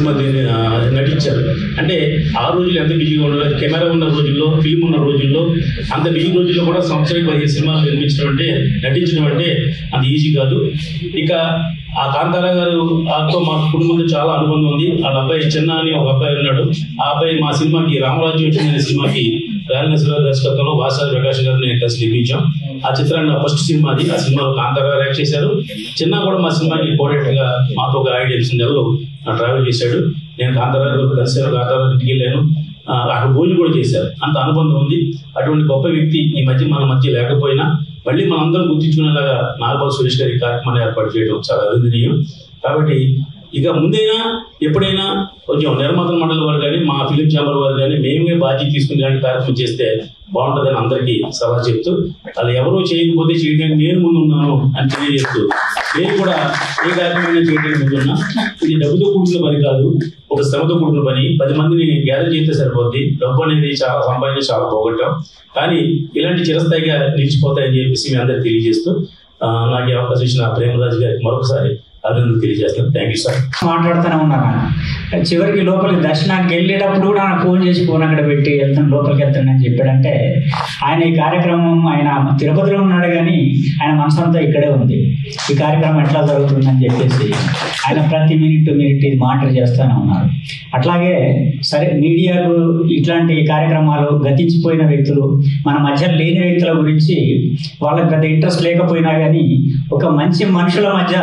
Cinema నటించారు. అంటే ఆ రోజుల్లో ఎంత బిజీగా ఉండదు, కెమెరా ఉన్న రోజుల్లో, ఫిల్మ్ ఉన్న రోజుల్లో, అంత బిజీ రోజుల్లో కూడా సంవత్సరానికి 15 సినిమాలు నిర్మించడం అంటే, నటించడం అంటే అంత ఈజీ కాదు. ఇక ఆ కాంతారా గారుతో మా కుటుంబంతో చాలా అనుబంధం ఉంది. వాళ్ళ అబ్బాయి చిన్న అని ఒక అబ్బాయి ఉన్నాడు. ఆ అబ్బాయి మా సినిమాకి రామరాజ్యం వచ్చిన సినిమాకి రాజనేశ్వరరావు దర్శకత్వంలో వాసారి ప్రకాష్ గారు నేను కలిసి నిర్మించాం. ఆ చిత్రాన్ని నా ఫస్ట్ సినిమా అది. ఆ సినిమాలో కాంతారా గారు యాక్ట్ చేశారు. చిన్న కూడా మా సినిమాకి కోడేట్గా మాతో ఒక 5 నెలలు ట్రావెల్ చేశాడు. నేను కాంతారా గారు కలిసాను, కాంతారా ఇంటికి వెళ్ళాను, అక్కడ భోజనం కూడా చేశారు. అంత అనుబంధం ఉంది. అటువంటి గొప్ప వ్యక్తి ఈ మధ్య మన మధ్య లేకపోయినా మళ్ళీ మనందరం గుర్తించుకునేలాగా నాగబాబు సురేష్ గారి కార్యక్రమాన్ని ఏర్పాటు చేయడం చాలా అభినందనీయం. కాబట్టి ఇక ముందైనా ఎప్పుడైనా కొంచెం నిర్మాతల మండలి వారు కానీ, మా ఫిలిం ఛాంబర్ వారు కానీ మేమే బాధ్యత తీసుకుని ఇలాంటి కార్యక్రమం చేస్తే బాగుంటుందని అందరికీ సలహా చెప్తూ, వాళ్ళు ఎవరో చేయకపోతే చేయడానికి నేను ముందు ఉన్నాను అని తెలియజేస్తూ, నేను కూడా ఏ కార్యక్రమం చేయడానికి ముందున్నా. ఇది డబ్బుతో కూడుకున్న పని కాదు, ఒక శ్రమతో కూడుకున్న పని. 10 మందిని గ్యాదర్ చేస్తే సరిపోద్ది. డబ్బు అనేది చాలా సంపాదించి చాలా పోగొట్టాం, కానీ ఇలాంటి చిరస్థాయిగా నిలిచిపోతాయని చెప్పేసి మీ అందరికి తెలియజేస్తూ, నాకు ఈ అవకాశం ఇచ్చిన ప్రేమరాజు గారికి మరొకసారి అభినందనలు తెలియజేస్తాను. Thank you sir. మాట్లాడుతూనే ఉన్నాను. చివరికి లోపలికి దర్శనానికి వెళ్ళేటప్పుడు కూడా నాకు ఫోన్ చేసి ఫోన్ అక్కడ పెట్టి వెళ్తాను, లోపలికి వెళ్తాను అని చెప్పాడంటే ఆయన ఈ కార్యక్రమం, ఆయన తిరుపతిలో ఉన్నాడు కానీ ఆయన మనసంతా ఇక్కడే ఉంది. ఈ కార్యక్రమం ఎట్లా జరుగుతుందని చెప్పేసి ఆయన ప్రతి మినిట్ ఇది మానిటర్ చేస్తూనే ఉన్నారు. అట్లాగే సరే, మీడియాకు ఇట్లాంటి కార్యక్రమాలు గతించిపోయిన వ్యక్తులు, మన మధ్య లేని వ్యక్తుల గురించి వాళ్ళకి పెద్ద ఇంట్రెస్ట్ లేకపోయినా కానీ ఒక మంచి మనుషుల మధ్య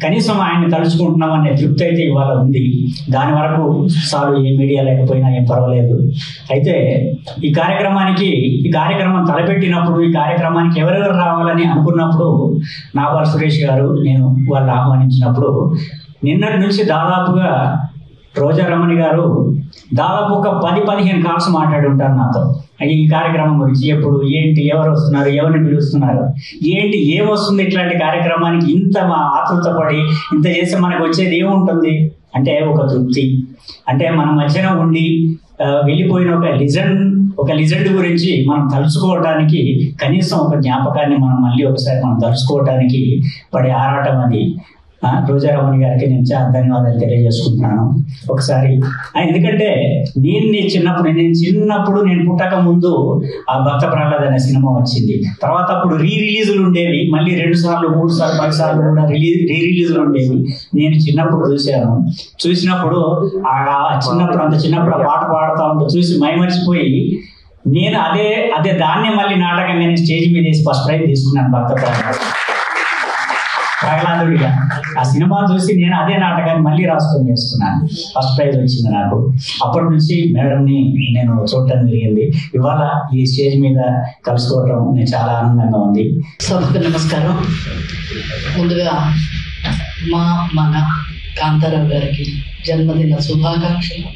కనీసం ఆయన్ని తలుచుకుంటున్నాం అనే తృప్తి అయితే ఇవాళ ఉంది. దాని వరకు చాలు, ఏ మీడియా లేకపోయినా ఏం పర్వాలేదు. అయితే ఈ కార్యక్రమం తలపెట్టినప్పుడు, ఈ కార్యక్రమానికి ఎవరెవరు రావాలని అనుకున్నప్పుడు నాగబాబు సురేష్ గారు నేను వాళ్ళు ఆహ్వానించినప్పుడు నిన్నటి నుంచి దాదాపుగా రోజారమణి గారు దాదాపు ఒక 10-15 కాల్స్ మాట్లాడి ఉంటారు నాతో ఈ కార్యక్రమం గురించి. ఎప్పుడు, ఏంటి, ఎవరు వస్తున్నారు, ఎవరిని పిలుస్తున్నారు, ఏంటి, ఏమొస్తుంది ఇట్లాంటి కార్యక్రమానికి ఇంత మా ఆతృత పడి ఇంత చేస్తే మనకు వచ్చేది ఏముంటుంది అంటే ఒక తృప్తి. అంటే మన మధ్యన ఉండి వెళ్ళిపోయిన ఒక లిజెండ్ గురించి మనం తలుచుకోవడానికి, కనీసం ఒక జ్ఞాపకాన్ని మనం మళ్ళీ ఒకసారి మనం తలుచుకోవడానికి పడే ఆరాటం అది. రోజారమణి గారికి నేను చాలా ధన్యవాదాలు తెలియజేసుకుంటున్నాను ఒకసారి. ఎందుకంటే నేను చిన్నప్పుడు నేను పుట్టక ముందు ఆ భక్త ప్రహ్లాద్ అనే సినిమా వచ్చింది. తర్వాత అప్పుడు రిలీజులు ఉండేవి, మళ్ళీ 2 సార్లు 3 సార్లు 10 సార్లు కూడా రిలీజులు ఉండేవి. నేను చిన్నప్పుడు చూసినప్పుడు అంత చిన్నప్పుడు ఆ పాట పాడుతూ ఉంటూ చూసి మైమరిచిపోయి నేను అదే దాన్నే మళ్ళీ నాటకంగా నేను స్టేజ్ మీద వేసి ఫస్ట్ ప్రైజ్ తీసుకున్నాను భక్త ప్రహ్లాదుడిగా. ఆ సినిమా చూసి నేను అదే నాటకాన్ని మళ్ళీ రాసుకొని వేసుకున్నాను. ఫస్ట్ ప్రైజ్ వచ్చింది నాకు. అప్పటి నుంచి మేడంని నేను చూడటం జరిగింది. ఇవాళ ఈ స్టేజ్ మీద కలుసుకోవటం నేను చాలా ఆనందంగా ఉంది. సభకు నమస్కారం. ముందుగా మన కాంతారావు గారికి జన్మదిన శుభాకాంక్షలు,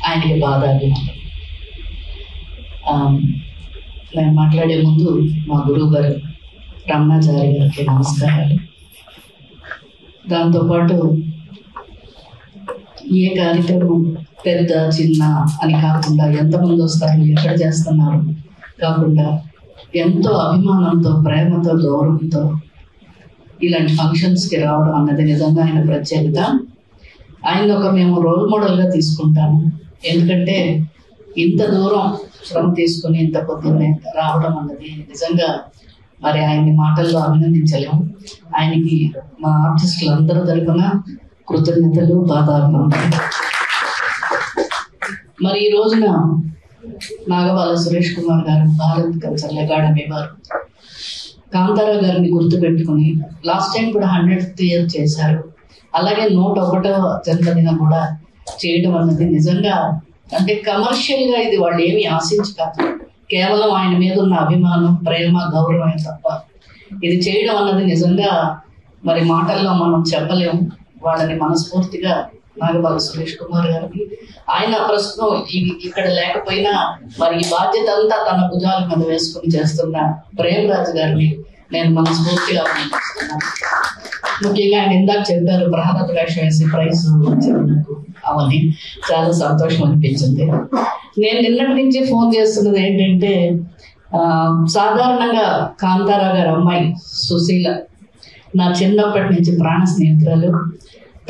ఆయనకి బాధాలు. నేను మాట్లాడే ముందు మా గురువు గారు రమణాచారి గారికి నమస్కారాలు. దాంతోపాటు ఏ కార్యక్రమం పెద్ద చిన్న అని కాకుండా ఎంతమంది వస్తారు, ఎక్కడ చేస్తున్నారు కాకుండా ఎంతో అభిమానంతో, ప్రేమతో, గౌరవంతో ఇలాంటి ఫంక్షన్స్కి రావడం అన్నది నిజంగా ఆయన ప్రత్యేకత. ఆయన మేము రోల్ మోడల్గా తీసుకుంటాము. ఎందుకంటే ఇంత దూరం శ్రమ తీసుకుని ఇంత పొద్దున్నే రావడం అన్నది నిజంగా మరి ఆయన్ని మాటల్లో అభినందించలేము. ఆయనకి మా ఆర్టిస్టులు అందరూ తరఫున కృతజ్ఞతలు, బాధాభినందనలు. మరి ఈ రోజున నాగబాల సురేష్ కుమార్ గారు, భారత్ కల్చరల్ అకాడమీ వారు కాంతారావు గారిని గుర్తుపెట్టుకుని లాస్ట్ టైం కూడా 100th ఇయర్ చేశారు. అలాగే 101వ జన్మదినం కూడా చేయడం అన్నది నిజంగా అంటే కమర్షియల్గా ఇది వాళ్ళు ఏమీ ఆశించి కాదు, కేవలం ఆయన మీద ఉన్న అభిమానం, ప్రేమ, గౌరవమే తప్ప ఇది చేయడం అన్నది నిజంగా మరి మాటల్లో మనం చెప్పలేము. వాళ్ళని మనస్ఫూర్తిగా నాగబాల సురేష్ కుమార్ గారికి, ఆయన ప్రస్తుతం ఇక్కడ లేకపోయినా మరి ఈ బాధ్యత అంతా తన భుజాల మీద వేసుకుని చేస్తున్న ప్రేమరాజు గారిని నేను మనస్ఫూర్తిగా అభినందిస్తున్నాను. ముఖ్యంగా ఆయన ఇందాక చెప్పారు ప్రహ్లాద్ వేషం వేసి ప్రైజ్ వచ్చింది, నాకు అవన్నీ చాలా సంతోషం అనిపించింది. నేను నిన్నటి నుంచి ఫోన్ చేస్తున్నది ఏంటంటే, సాధారణంగా కాంతారావు గారి అమ్మాయి సుశీల నా చిన్నప్పటి నుంచి ప్రాణ స్నేహితురాలు.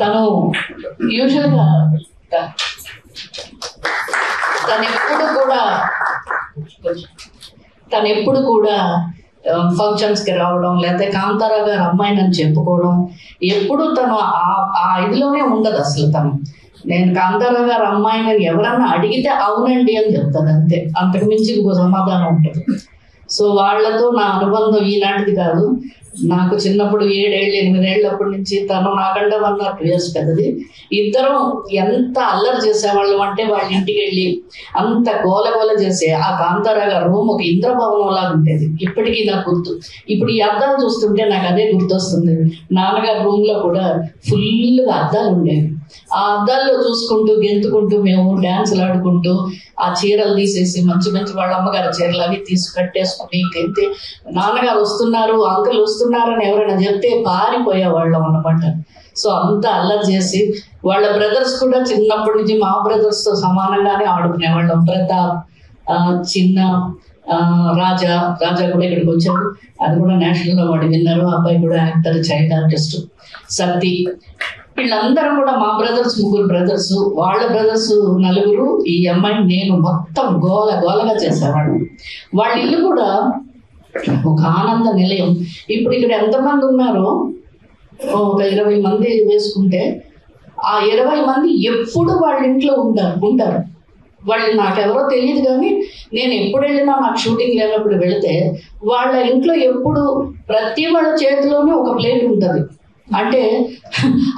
తను యూజువల్గా తను ఎప్పుడు కూడా ఫంక్షన్స్కి రావడం, లేకపోతే కాంతారావు గారు అమ్మాయినని చెప్పుకోవడం, ఎప్పుడు తను ఆ ఇదిలోనే ఉండదు అసలు. తను నేను కాంతారావు గారు అమ్మాయిని ఎవరన్నా అడిగితే అవునండి అని చెప్తాను, అంతే. అంతకు మించి ఇంకో సమాధానం ఉంటుంది. సో వాళ్ళతో నా అనుబంధం ఈనాటిది కాదు. నాకు చిన్నప్పుడు 7 ఏళ్ళు 8 ఏళ్ళప్పటి నుంచి, తను నాకంటే 1 or 2 years పెద్దది. ఇద్దరం ఎంత అల్లరి చేసేవాళ్ళం అంటే వాళ్ళ ఇంటికి వెళ్ళి అంత గోలగోల చేసే ఆ కాంతారావు గారు రూమ్ ఒక ఇంద్రభవనం లాగా ఉండేది. ఇప్పటికీ నాకు గుర్తు. ఇప్పుడు ఈ అద్దాలు చూస్తుంటే నాకు అదే గుర్తొస్తుంది. నాన్నగారి రూమ్ లో కూడా ఫుల్గా అద్దాలు ఉండేవి. ఆ అద్దాల్లో చూసుకుంటూ గెంతుకుంటూ మేము డాన్సులు ఆడుకుంటూ ఆ చీరలు తీసేసి మంచి మంచి వాళ్ళ అమ్మగారి చీరలు అవి తీసి కట్టేసుకుని గెంతే, నాన్నగారు వస్తున్నారు అంకుల్ వస్తున్నారు అని ఎవరైనా చెప్తే పారిపోయేవాళ్ళం అన్నమాట. సో అంత అల్లరి చేసి వాళ్ళ బ్రదర్స్ కూడా చిన్నప్పటి నుంచి మా బ్రదర్స్ తో సమానంగానే ఆడుకునేవాళ్ళం. ప్రతాప్, చిన్న, రాజా కూడా ఇక్కడికి వచ్చాడు. అది కూడా నేషనల్ అవార్డు విన్నారు. అబ్బాయి కూడా యాక్టర్, చైల్డ్ ఆర్టిస్ట్. సత్తి, వీళ్ళందరం కూడా మా బ్రదర్స్ 3 బ్రదర్స్, వాళ్ళ బ్రదర్స్ 4, ఈ అమ్మాయి నేను, మొత్తం గోలగా చేసేవాళ్ళు. వాళ్ళ ఇల్లు కూడా ఒక ఆనంద నిలయం. ఇప్పుడు ఇక్కడ ఎంతమంది ఉన్నారో ఒక 20 మంది వేసుకుంటే ఆ 20 మంది ఎప్పుడు వాళ్ళ ఇంట్లో ఉంటారు. వాళ్ళు నాకెవరో తెలియదు, కానీ నేను ఎప్పుడు వెళ్ళినా నాకు షూటింగ్ లేనప్పుడు వెళితే వాళ్ళ ఇంట్లో ఎప్పుడు ప్రతి వాళ్ళ చేతిలోనే ఒక ప్లేట్ ఉంటుంది. అంటే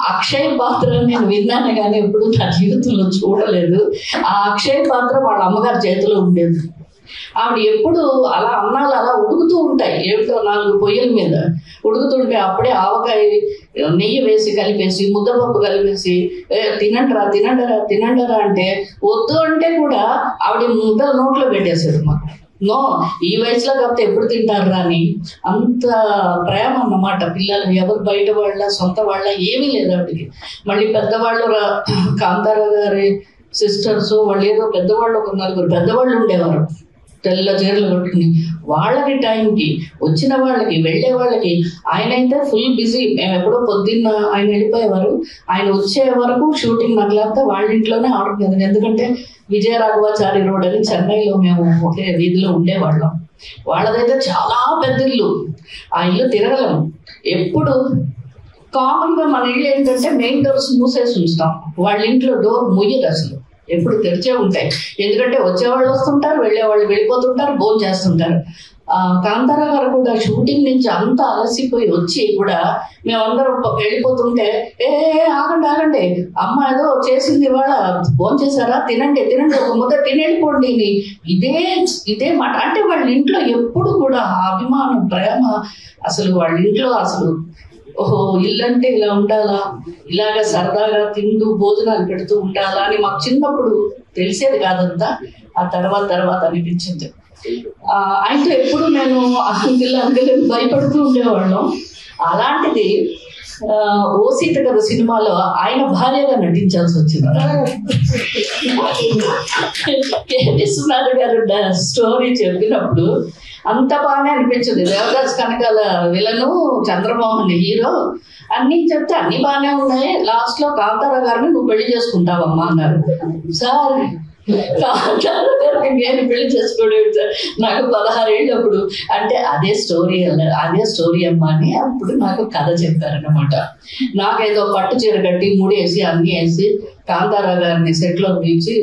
అక్షయ పాత్ర నేను విన్నాను కానీ ఎప్పుడు నా జీవితంలో చూడలేదు. ఆ అక్షయ పాత్ర వాళ్ళ అమ్మగారి చేతిలో ఉండేది. ఆవిడ ఎప్పుడు అలా అన్నాలు అలా ఉడుకుతూ ఉంటాయి, 7-4 పొయ్యిల మీద ఉడుకుతుంటే అప్పుడే ఆవకాయ నెయ్యి వేసి కలిపేసి ముద్దపప్పు కలిపేసి తినండరా అంటే వద్దు అంటే కూడా ఆవిడ ముద్దలు నోట్లో పెట్టేసేది. మాకు నో, ఈ వయసులో కాకపోతే ఎప్పుడు తింటారు అని అంత ప్రేమ అన్నమాట. పిల్లలు ఎవరు బయట వాళ్ళ సొంత వాళ్ళ ఏమీ లేదు ఆవిడకి. మళ్ళీ పెద్దవాళ్ళు కాంతారావు గారి సిస్టర్స్ వాళ్ళు ఏదో పెద్దవాళ్ళు ఒక 4 పెద్దవాళ్ళు ఉండేవారు, తెల్ల చీరలు కట్టుకుని. వాళ్ళకి టైంకి వచ్చిన వాళ్ళకి వెళ్ళే వాళ్ళకి ఆయన అయితే ఫుల్ బిజీ. మేము ఎప్పుడో పొద్దున్న ఆయన వెళ్ళిపోయేవారు, ఆయన వచ్చే వరకు షూటింగ్ నగలంతా వాళ్ళ ఇంట్లోనే ఆడుకునేది. ఎందుకంటే విజయరాఘవాచారి రోడ్ అని చెన్నైలో మేము ఒకే వీధిలో ఉండేవాళ్ళం. వాళ్ళదైతే చాలా పెద్ద ఇల్లు. ఆ ఇల్లు తిరగలేము. ఎప్పుడు కామన్గా మన ఇల్లు ఏంటంటే మెయిన్ డోర్స్ మూసేసి ఉంచుతాం, వాళ్ళ ఇంట్లో డోర్ ముయ్యదు అసలు, ఎప్పుడు తెరిచే ఉంటాయి. ఎందుకంటే వచ్చేవాళ్ళు వస్తుంటారు, వెళ్ళేవాళ్ళు వెళ్ళిపోతుంటారు, భోజనం చేస్తుంటారు. కాంతారావు గారు కూడా షూటింగ్ నుంచి అంత అలసిపోయి వచ్చి కూడా మేమందరం వెళ్ళిపోతుంటే ఆగండి అమ్మ ఏదో చేసింది ఇవాళ, భోజనం చేశారా, తినండి ఒక ముద్ద తినేళ్ళిపోండి, ఇదే మాట. అంటే వాళ్ళ ఇంట్లో ఎప్పుడు కూడా అభిమానం, ప్రేమ. అసలు వాళ్ళ ఇంట్లో అసలు ఓహో ఇల్లంటే ఇలా ఉండాలా, ఇలాగ సరదాగా తింటూ భోజనాలు పెడుతూ ఉండాలా అని మాకు చిన్నప్పుడు తెలిసేది కాదంతా. ఆ తర్వాత అనిపించింది. ఆయనతో ఎప్పుడు నేను అంకుల్ భయపడుతూ ఉండేవాళ్ళం. అలాంటిది ఓ సీత కథ సినిమాలో ఆయన భార్యగా నటించాల్సి వచ్చింది. విశ్వనాథ్ గారు స్టోరీ చెప్పినప్పుడు అంత బాగానే అనిపించింది. దేవదాస్ కనకాల విలను, చంద్రమోహన్ హీరో, అన్ని చెప్తే అన్ని బాగానే ఉన్నాయి. లాస్ట్ లో కాంతారావు గారిని నువ్వు పెళ్లి చేసుకుంటావమ్మా అన్నారు. సార్ కాంతారావు గారిని నేను పెళ్లి చేసుకోవడం సార్, నాకు 16 ఏళ్ళు అప్పుడు. అంటే అదే స్టోరీ అమ్మా అని అప్పుడు నాకు కథ చెప్పారనమాట. నాకేదో పట్టు చీర కట్టి ముడేసి అన్ని వేసి కాంతారావు గారిని సెట్లో పిలిచి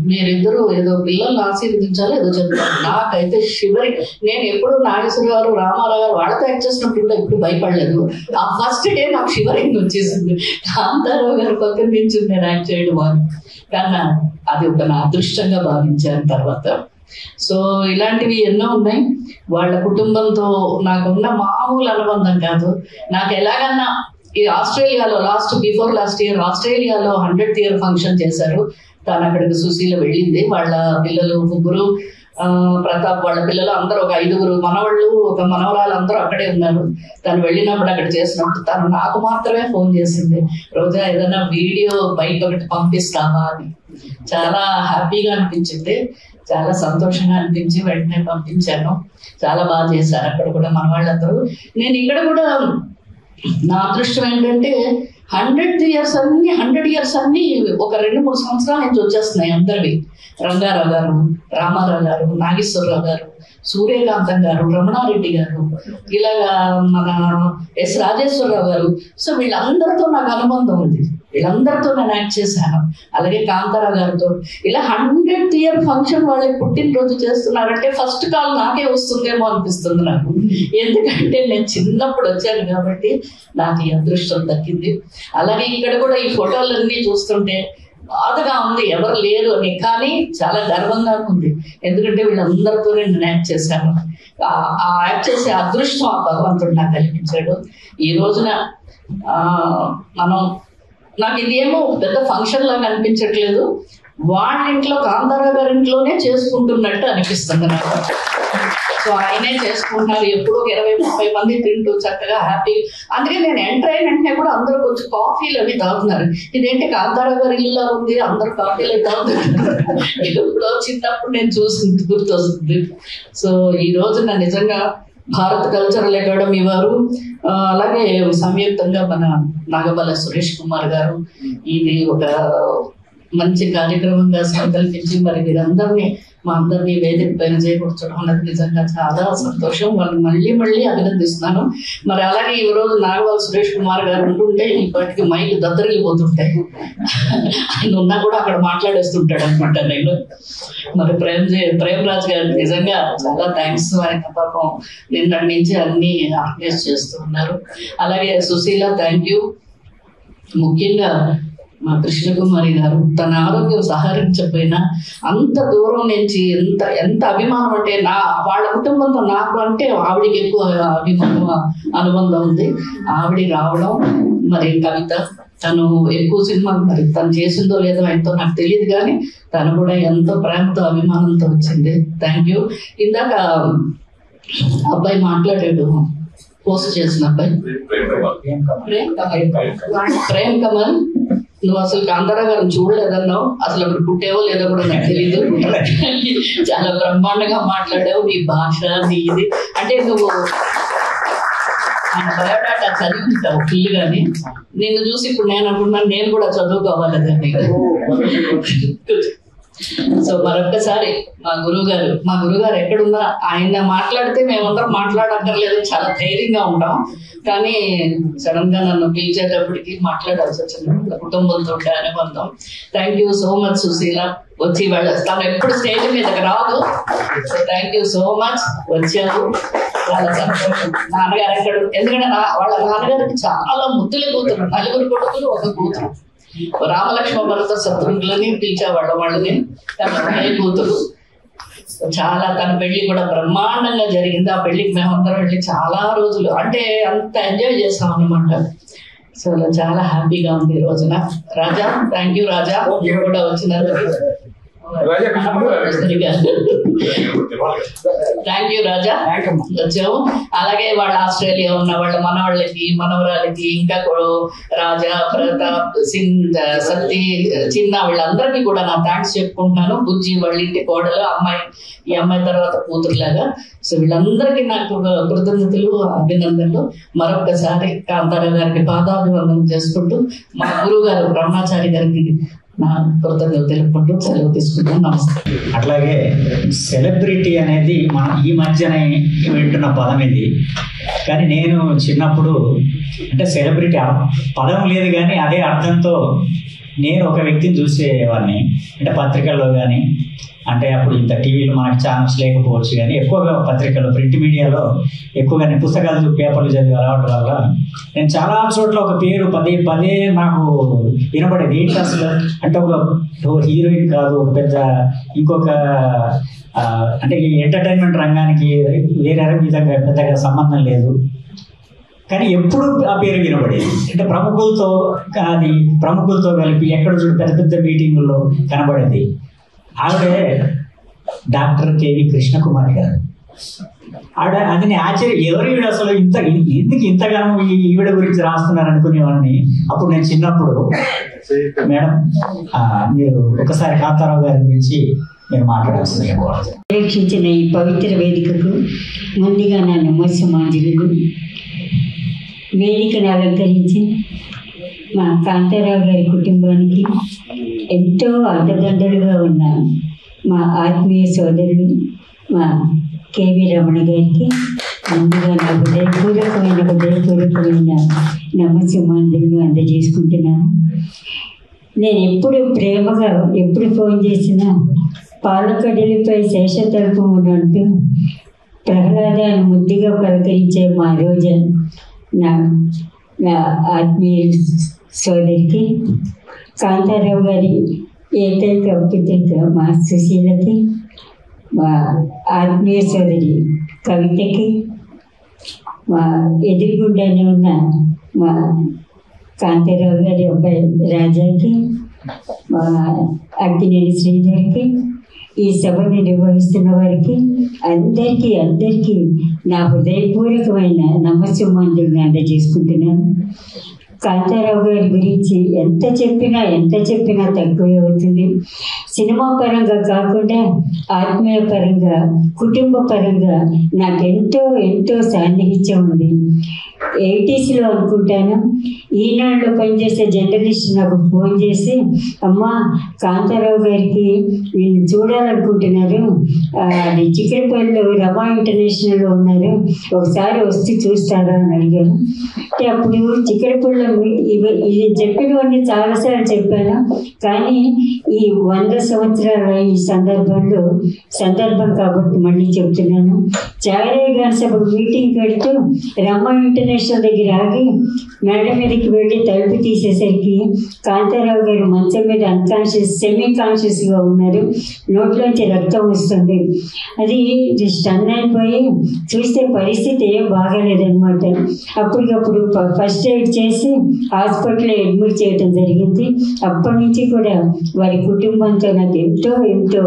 మీరిద్దరూ ఏదో పిల్లల్ని ఆశీర్వదించాలో ఏదో చెప్తారు. నాకైతే శివరి, నేను ఎప్పుడు నాగేశ్వర గారు, రామారావు గారు వాళ్ళతో యాక్ట్ చేసినప్పుడు కూడా ఎప్పుడు భయపడలేదు. ఆ ఫస్ట్ డే నాకు శివరింగ్ వచ్చేసింది. కాంతారావు గారు పక్కన నుంచి నేను యాక్ట్ చేయడం అని. కానీ అది ఒక నా అదృష్టంగా భావించాను తర్వాత. సో ఇలాంటివి ఎన్నో ఉన్నాయి. వాళ్ళ కుటుంబంతో నాకున్న మామూలు అనుబంధం కాదు. నాకు ఎలాగన్నా ఈ ఆస్ట్రేలియాలో బిఫోర్ లాస్ట్ ఇయర్ ఆస్ట్రేలియాలో 100th year ఫంక్షన్ చేశారు. తను అక్కడికి సుశీల వెళ్ళింది. వాళ్ళ పిల్లలు 3, ప్రతాప్ వాళ్ళ పిల్లలు అందరూ ఒక 5 మనవాళ్ళు, ఒక మనవరాలు అందరూ అక్కడే ఉన్నారు. తను వెళ్ళినప్పుడు అక్కడ చేసినప్పుడు తను నాకు మాత్రమే ఫోన్ చేసింది, రోజా ఏదైనా వీడియో బయట ఒకటి పంపిస్తావా అని. చాలా హ్యాపీగా అనిపించింది, చాలా సంతోషంగా అనిపించి వెంటనే పంపించాను. చాలా బాగా చేశారు అక్కడ కూడా మన వాళ్ళందరూ. నేను ఇక్కడ కూడా నా అదృష్టం ఏంటంటే 100 years అన్ని ఒక 2-3 సంవత్సరాల నుంచి వచ్చేస్తున్నాయి అందరివి. రంగారావు గారు, రామారావు గారు, నాగేశ్వరరావు గారు, సూర్యకాంతం గారు, రమణారెడ్డి గారు, ఇలాగా మన ఎస్ రాజేశ్వరరావు గారు. సో వీళ్ళందరితో నాకు అనుబంధం ఉంది, వీళ్ళందరితో నేను యాక్ట్ చేశాను. అలాగే కాంతారావు గారితో ఇలా 100th year ఫంక్షన్ వాళ్ళకి పుట్టినరోజు చేస్తున్నారంటే ఫస్ట్ కాల్ నాకే వస్తుందేమో అనిపిస్తుంది నాకు. ఎందుకంటే నేను చిన్నప్పుడు వచ్చాను కాబట్టి నాకు ఈ అదృష్టం దక్కింది. అలాగే ఇక్కడ కూడా ఈ ఫోటోలన్నీ చూస్తుంటే బాధగా ఉంది ఎవరు లేరు అని, కానీ చాలా గర్వంగా ఉంది. ఎందుకంటే వీళ్ళందరితో నేను యాక్ట్ చేశాను. ఆ యాక్ట్ చేసే అదృష్టం ఆ భగవంతుడు నాకు కల్పించాడు. ఈ రోజున నాకు ఇదేమో పెద్ద ఫంక్షన్ లాగా అనిపించట్లేదు, వాళ్ళ ఇంట్లో కాంతారావు గారి ఇంట్లోనే చేసుకుంటున్నట్టు అనిపిస్తుంది నాకు. సో ఆయనే చేసుకుంటున్నారు, ఎప్పుడో 20-30 మంది తింటూ చక్కగా హ్యాపీ. అందుకే నేను ఎంటర్ అయిన వెంటనే కూడా అందరూ కొంచెం కాఫీలు అవి తాగుతున్నారు. ఇదేంటి కాంతారావు గారి ఇల్లు ఉంది, అందరూ కాఫీలు తాగుతున్నారు. ఎప్పుడో చిన్నప్పుడు నేను చూసింది గుర్తొస్తుంది. సో ఈ రోజున నిజంగా భారత్ కల్చరల్ అకాడమీ వారు, అలాగే సంయుక్తంగా మన నాగబాల సురేష్ కుమార్ గారు ఇది ఒక మంచి కార్యక్రమంగా సంకల్పించి మరి వీరందరినీ మా అందరినీ వేదిక పైన చేకూర్చడం అన్నది నిజంగా చాలా సంతోషం. వాళ్ళని మళ్ళీ అభినందిస్తున్నాను. మరి అలాగే ఈ రోజు నాగబాల సురేష్ కుమార్ గారు ఉంటుంటే ఇప్పటికి మైలు దద్దరిల్లిపోతుంటాయి. ఆయన ఉన్నా కూడా అక్కడ మాట్లాడేస్తుంటాడు అనమాట. నేను మరి ప్రేమరాజ్ గారు నిజంగా చాలా థ్యాంక్స్. ఆయన పాపం నిన్నటి నుంచి అన్ని ఆర్గనైజ్ చేస్తూ ఉన్నారు. అలాగే సుశీల థ్యాంక్ యూ. ముఖ్యంగా మా కృష్ణకుమారి గారు తన ఆరోగ్యం సహకరించకపోయినా అంత దూరం నుంచి ఎంత అభిమానం అంటే వాళ్ళ కుటుంబంతో నాకు అంటే ఆవిడికి ఎక్కువ అనుబంధం ఉంది. ఆవిడ రావడం, మరి కవిత తను ఎక్కువ సినిమాలు మరి తను చేసిందో లేదో ఎంతో నాకు తెలియదు, కానీ తను కూడా ఎంతో ప్రేమతో అభిమానంతో వచ్చింది. Thank you. ఇందాక అబ్బాయి మాట్లాడాడు, పోస్ట్ చేసిన అబ్బాయి ప్రేమ్ కమల్. నువ్వు అసలు కాంతారావు గారిని చూడలేదన్నావు, అసలు అప్పుడు పుట్టేవో లేదో కూడా నాకు తెలీదు. చాలా బ్రహ్మాండంగా మాట్లాడావు. నీ భాష నీది అంటే నువ్వు ఆయన బయోడాటా చదివింటావు ఫుల్ గాని. నిన్ను చూసి ఇప్పుడు నేను అనుకున్నాను నేను కూడా చదువుకోవాలి దాన్ని. సో మరొక్కసారి మా గురువుగారు ఎక్కడున్నా ఆయన మాట్లాడితే మేమందరం మాట్లాడక్కర్లేదు, చాలా ధైర్యంగా ఉంటాం. కానీ సడన్ గా నన్ను పిలిచేటప్పటికి మాట్లాడాల్సి వచ్చింది, కుటుంబంతో అనుబంధం. Thank you so much Sushila. వచ్చి తను ఎప్పుడు స్టేజ్ మీదకి రాదు. So thank you so much, వచ్చారు. చాలా సంతోషం. నాన్నగారు ఎక్కడ, ఎందుకంటే వాళ్ళ నాన్నగారికి చాలా ముద్దులు కూతురు, 4 కొడుకులు 1 కూతురు. రామలక్ష్మ భరత శత్రుఘ్నులని పిలిచేవాళ్ళం వాళ్ళని. తన కూతురు చాలా, తన పెళ్లి కూడా బ్రహ్మాండంగా జరిగింది. ఆ పెళ్లికి మేమందరం వెళ్ళి చాలా రోజులు అంటే అంత ఎంజాయ్ చేస్తాం అన్నమాట. సో చాలా హ్యాపీగా ఉంది ఈ రోజున. రాజా థ్యాంక్ యూ రాజా, మీరు కూడా వచ్చినందుకు. థ్యాంక్ యూ రాజా, వచ్చావు. అలాగే వాళ్ళ ఆస్ట్రేలియా ఉన్న వాళ్ళ మనవాళ్ళకి మనవరాలకి, ఇంకా రాజా, ప్రతాప్, సత్తి, చిన్న వీళ్ళందరికీ కూడా నా థ్యాంక్స్ చెప్పుకుంటున్నాను. బుజ్జి వాళ్ళ ఇంటి కోడలు, అమ్మాయి, ఈ అమ్మాయి తర్వాత కూతురులాగా. సో వీళ్ళందరికీ నాకు కృతజ్ఞతలు, అభినందనలు. మరొకసారి కాంతారావు గారికి పాదాభివందనం చేసుకుంటూ మా గురువు గారు బ్రహ్మాచారి గారికి నా కృతజ్ఞతలు తెలుపుకుంటూ సెలవు తీసుకుంటాం. నమస్కారం. అట్లాగే సెలబ్రిటీ అనేది మనం ఈ మధ్యనే వింటున్న పదం ఇది. కానీ నేను చిన్నప్పుడు అంటే సెలబ్రిటీ పదం లేదు, కానీ అదే అర్థంతో నేను ఒక వ్యక్తిని చూసేవాడిని. అంటే పత్రికల్లో కానీ, అంటే అప్పుడు ఇంత టీవీలో మనకి ఛానల్స్ లేకపోవచ్చు, కానీ ఎక్కువగా పత్రికల్లో, ప్రింట్ మీడియాలో ఎక్కువగా నేను పుస్తకాలు పేపర్లు చదివే అలవాటు వల్ల నేను చాలా చోట్ల ఒక పేరు పదే నాకు వినపడేది. ఏంటి అసలు అంటే ఒక హీరోయిన్ కాదు, ఒక పెద్ద ఇంకొక అంటే ఈ ఎంటర్టైన్మెంట్ రంగానికి వేరే విధంగా పెద్దగా సంబంధం లేదు, కానీ ఎప్పుడు ఆ పేరు వినబడేది. అంటే ప్రముఖులతో కలిపి ఎక్కడ చూడు పెద్ద పెద్ద మీటింగుల్లో కనబడేది. ఆవిడే డాక్టర్ కేవి కృష్ణకుమారి గారు. ఆవిడ అది ఎవరు ఈవిడ అసలు ఎందుకు ఇంతగానో ఈవిడ గురించి రాస్తున్నారు అనుకునేవాడిని. అప్పుడు నేను చిన్నప్పుడు, మేడం మీరు ఒకసారి కాంతారావు గారి గురించి మీరు మాట్లాడాల్సింది. వీక్షించిన ఈ పవిత్ర వేదికకు ముందుగా నా నమస్సమాంజలు. వేదికను అలంకరించి మా కాంతారావు గారి కుటుంబానికి ఎంతో అండదండలుగా ఉన్న మా ఆత్మీయ సోదరులు మా కేవి రమణ గారికి ముందుగా నా హృదయపూర్వకమైన నమస్సుమాంజలు అందజేసుకుంటున్నాను. నేను ఎప్పుడు ప్రేమగా ఎప్పుడు ఫోన్ చేసినా పాలకడలిపై శేషతల్పం ఉన్నట్టు ప్రహ్లాదాన్ని ముద్దుగా పలకరించే మా రోజు నా ఆత్మీయ సోదరికి, కాంతారావు గారి ఏకైక పుత్రిక మా సుశీలకి, మా ఆత్మీయ సోదరి కవితకి, మా ఎదురుగుండానే ఉన్న మా కాంతారావు గారి అబ్బాయి రాజాకి, మా అక్కినేని శ్రీధర్కి, ఈ సభను నిర్వహిస్తున్న వారికి అందరికీ నా హృదయపూర్వకమైన నమస్సుమాంజులను అందజేసుకుంటున్నాను. కాంతారావు గారి గురించి ఎంత చెప్పినా తక్కువే అవుతుంది. సినిమా పరంగా కాకుండా ఆత్మీయ పరంగా, కుటుంబ పరంగా నాకు ఎంతో సాన్నిహిత్యం ఉంది. 80s అనుకుంటాను, ఈనాడులో పనిచేసే జర్నలిస్ట్ నాకు ఫోన్ చేసి, అమ్మా కాంతారావు గారికి వీళ్ళు చూడాలనుకుంటున్నారు, అది చిక్కడపల్లిలో రమా ఇంటర్నేషనల్లో ఉన్నారు, ఒకసారి వస్తే చూస్తారా అని అడిగాను. అంటే అప్పుడు చిక్కడపల్లిలో ఇది చెప్పినవన్నీ చాలాసార్లు చెప్పాను, కానీ ఈ 100 సంవత్సరాల ఈ సందర్భం కాబట్టి మళ్ళీ చెప్తున్నాను. చాగరయ్య గారి సభ మీటింగ్ పెడుతూ రమా ఇంటర్నేషనల్ దగ్గర ఆగి మేడ మీదకి వెళ్ళి తలుపు తీసేసరికి కాంతారావు గారు మంచం మీద సెమీ కాన్షియస్గా ఉన్నారు. నోట్లోంచి రక్తం వస్తుంది. అది స్టన్ అయిపోయి చూస్తే పరిస్థితి ఏం బాగాలేదన్నమాట. అప్పటికప్పుడు ఫస్ట్ ఎయిడ్ చేసి హాస్పిటల్లో అడ్మిట్ చేయడం జరిగింది. అప్పటి నుంచి కూడా వారి కుటుంబంతో నాకు ఎంతో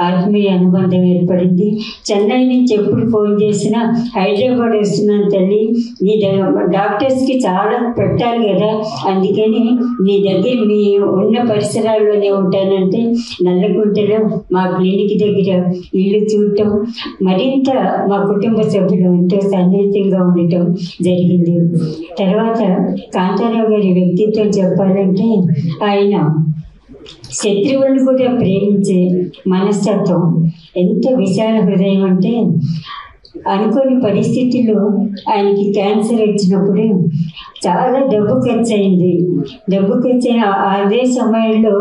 ఆత్మీయ అనుబంధం ఏర్పడింది. చెన్నై నుంచి ఎప్పుడు ఫోన్ చేసినా హైదరాబాద్ వస్తున్నాను తల్లి, నీ డాక్టర్స్కి చాలా పెట్టాలి కదా, అందుకని నీ దగ్గర మీ ఉన్న పరిసరాల్లోనే ఉంటానంటే నల్లకుంటలో మా క్లినిక్ దగ్గర ఇల్లు చూడటం, మరింత మా కుటుంబ సభ్యులు ఎంతో సన్నిహితంగా ఉండటం జరిగింది. తర్వాత కాంతారావు గారి వ్యక్తిత్వం చెప్పాలంటే ఆయన శత్రువులను కూడా ప్రేమించే మనస్తత్వం, ఎంత విశాల హృదయం అంటే అనుకోని పరిస్థితుల్లో ఆయనకి క్యాన్సర్ వచ్చినప్పుడు చాలా డబ్బు ఖర్చు అయింది. అదే సమయంలో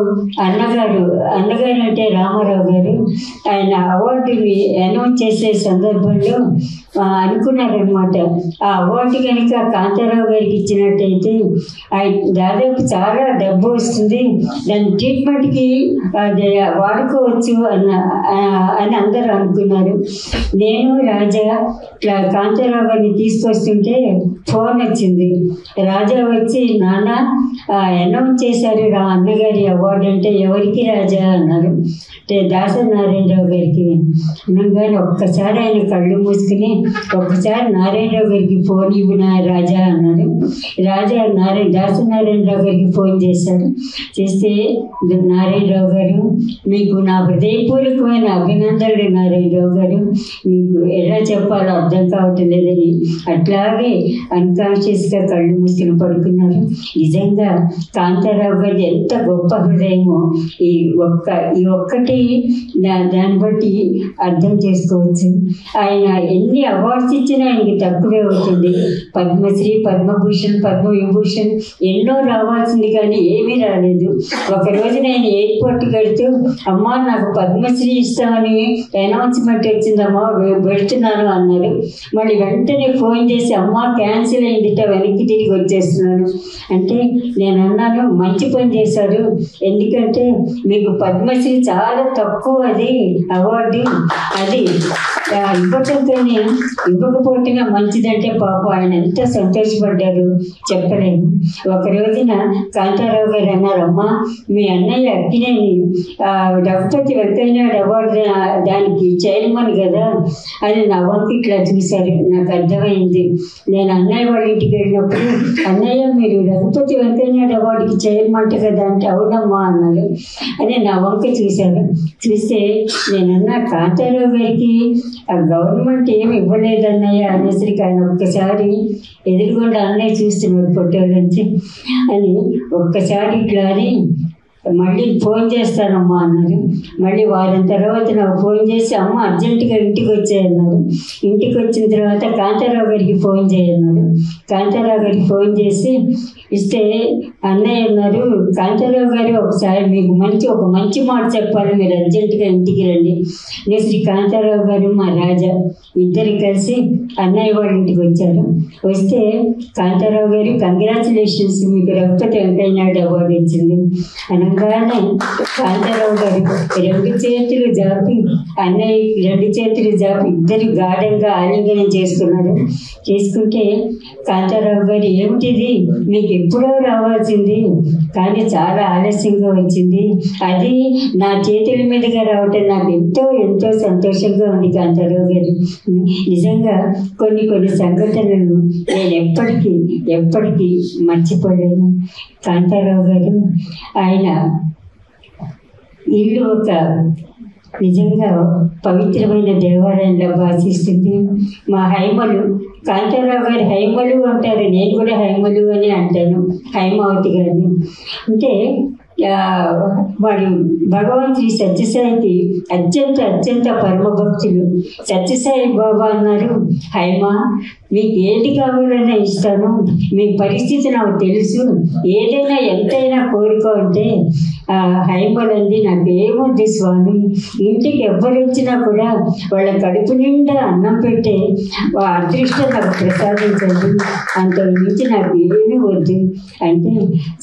అన్నగారు అంటే రామారావు గారు ఆయన అవార్డుని అనౌన్స్ చేసే సందర్భంలో అనుకున్నారనమాట, ఆ అవార్డు కనుక కాంతారావు గారికి ఇచ్చినట్టయితే దాదాపు చాలా డబ్బు వస్తుంది, దాని ట్రీట్మెంట్కి వాడుకోవచ్చు అని అందరూ అనుకున్నారు. నేను రాజా కాంతారావు గారిని తీసుకొస్తుంటే ఫోన్ వచ్చింది. రాజా వచ్చి, నాన్న అనౌన్స్ చేశారు అన్నగారి అవార్డు అంటే, ఎవరికి రాజా అన్నారు. అంటే దాసరి నారాయణరావు గారికి అనగానే ఒక్కసారి ఆయన కళ్ళు మూసుకుని, ఒక్కసారి నారాయణరావు గారికి ఫోన్ ఇవ్వనా రాజా అన్నారు. దాసరి నారాయణరావు గారికి ఫోన్ చేశారు. చేస్తే, నారాయణరావు గారు మీకు నా హృదయపూర్వకమైన అభినందనలు నారాయణరావు గారు, మీకు ఎలా చెప్పాలో అర్థం కావటం లేదని అట్లాగే అన్కాన్షియస్గా కళ్ళు మూసుకుని పడుకున్నారు. నిజంగా కాంతారావు గారి ఎంత గొప్ప హృదయమో ఈ ఒక్కటి దాన్ని బట్టి అర్థం చేసుకోవచ్చు. ఆయన ఎన్ని అవార్డ్స్ ఇచ్చినా ఆయనకి తక్కువే అవుతుంది. పద్మశ్రీ, పద్మభూషణ్, పద్మవిభూషణ్ ఎన్నో రావాల్సింది కానీ ఏమీ రాలేదు. ఒకరోజు నేను ఎయిర్పోర్ట్ కడుతూ, అమ్మా నాకు పద్మశ్రీ ఇస్తామని అనౌన్స్మెంట్ వచ్చిందమ్మా, వెళ్తున్నాను అన్నారు. మళ్ళీ వెంటనే ఫోన్ చేసి, అమ్మా క్యాన్సిల్ అయిందిట, వెనక్కి తిరిగి వచ్చేస్తున్నాను అంటే, నేను అన్నాను మంచి పని చేశారు, ఎందుకంటే మీకు పద్మశ్రీ చాలా తక్కువ అది అవార్డు, అది ఇవ్వటంతోనే ఇవ్వకపోతేనే మంచిదంటే పాపం ఆయన ఎంత సంతోషపడ్డారు చెప్పలేము. ఒక రోజున కాంతారావు గారు అన్నారు, అమ్మా మీ అన్నయ్య అక్కినేని రఘుపతి వెంకయ్యనాయుడు అవార్డు దానికి చైర్మన్ కదా అని నా వంక ఇట్లా చూశారు. నాకు అర్థమైంది. నేను అన్నయ్య వాళ్ళ ఇంటికి వెళ్ళినప్పుడు, అన్నయ్య మీరు రఘుపతి వెంకయ్యనాయుడు అవార్డుకి చైర్మన్ కదా అంటే, అవునమ్మా అన్నారు. అని నా వంక చూశాను. చూస్తే నేనన్నా, కాంతారావు గారికి గవర్నమెంట్ ఏమి ఇవ్వలేదు అన్నయ్య అనేసరికి ఆయన ఒక్కసారి ఎదురుగుండా అన్నయ్య చూస్తున్నాడు ఫోటో నుంచి అని ఒక్కసారి ఇట్లా అని మళ్ళీ ఫోన్ చేస్తానమ్మా అన్నారు. మళ్ళీ వారం తర్వాత నాకు ఫోన్ చేసి అమ్మ అర్జెంటుగా ఇంటికి వచ్చాయన్నారు. ఇంటికి వచ్చిన తర్వాత కాంతారావు గారికి ఫోన్ చేయన్నారు. కాంతారావు గారికి ఫోన్ చేసి ఇస్తే అన్నయ్య అన్నారు, కాంతారావు గారు ఒకసారి మీకు ఒక మంచి మాట చెప్పాలి, మీరు అర్జెంటుగా ఇంటికి రండి. శ్రీ కాంతారావు గారు మా రాజా ఇద్దరు కలిసి అన్నయ్య వాళ్ళ ఇంటికి వచ్చారు. వస్తే కాంతారావు గారు కంగ్రాచులేషన్స్, మీకు రఘుపతి వెంకయ్య నాయుడు అవార్డు వచ్చింది అనగానే కాంతారావు గారు రెండు చేతులు జాపి అన్నయ్య రెండు చేతులు జాపి ఇద్దరు గాఢంగా ఆలింగనం చేసుకున్నారు. చేసుకుంటే కాంతారావు గారు ఏమిటిది, మీకు ఎప్పుడో రావాల్సింది కానీ చాలా ఆలస్యంగా వచ్చింది, అది నా చేతుల మీదుగా రావటం నాకు ఎంతో ఎంతో సంతోషంగా ఉంది కాంతారావు గారు. నిజంగా కొన్ని సంఘటనలు నేను ఎప్పటికీ మర్చిపోలేను. కాంతారావు గారు ఆయన ఇల్లు ఒక నిజంగా పవిత్రమైన దేవాలయంలో భాషిస్తుంది. మా హైమలు కాంతారావు గారి హైమలు అంటారు, నేను కూడా హైమలు అని అంటాను, హైమావతి గారిని. అంటే వాడు భగవంతుడి సత్యసాయికి అత్యంత పరమ భక్తులు. సత్యసాయి బాబా అన్నారు, హైమా మీకు ఏది కావాలన్నా ఇస్తాను, మీ పరిస్థితి నాకు తెలుసు, ఏదైనా ఎంతైనా కోరుకో అంటే హైమలంది నాకు ఏమొద్దు స్వామి, ఇంటికి ఎవరు వచ్చినా కూడా వాళ్ళ కడుపు నిండా అన్నం పెట్టే అదృష్టం నాకు ప్రసాదించండి, అంత మించి నాకు ఏమీ వద్దు అంటే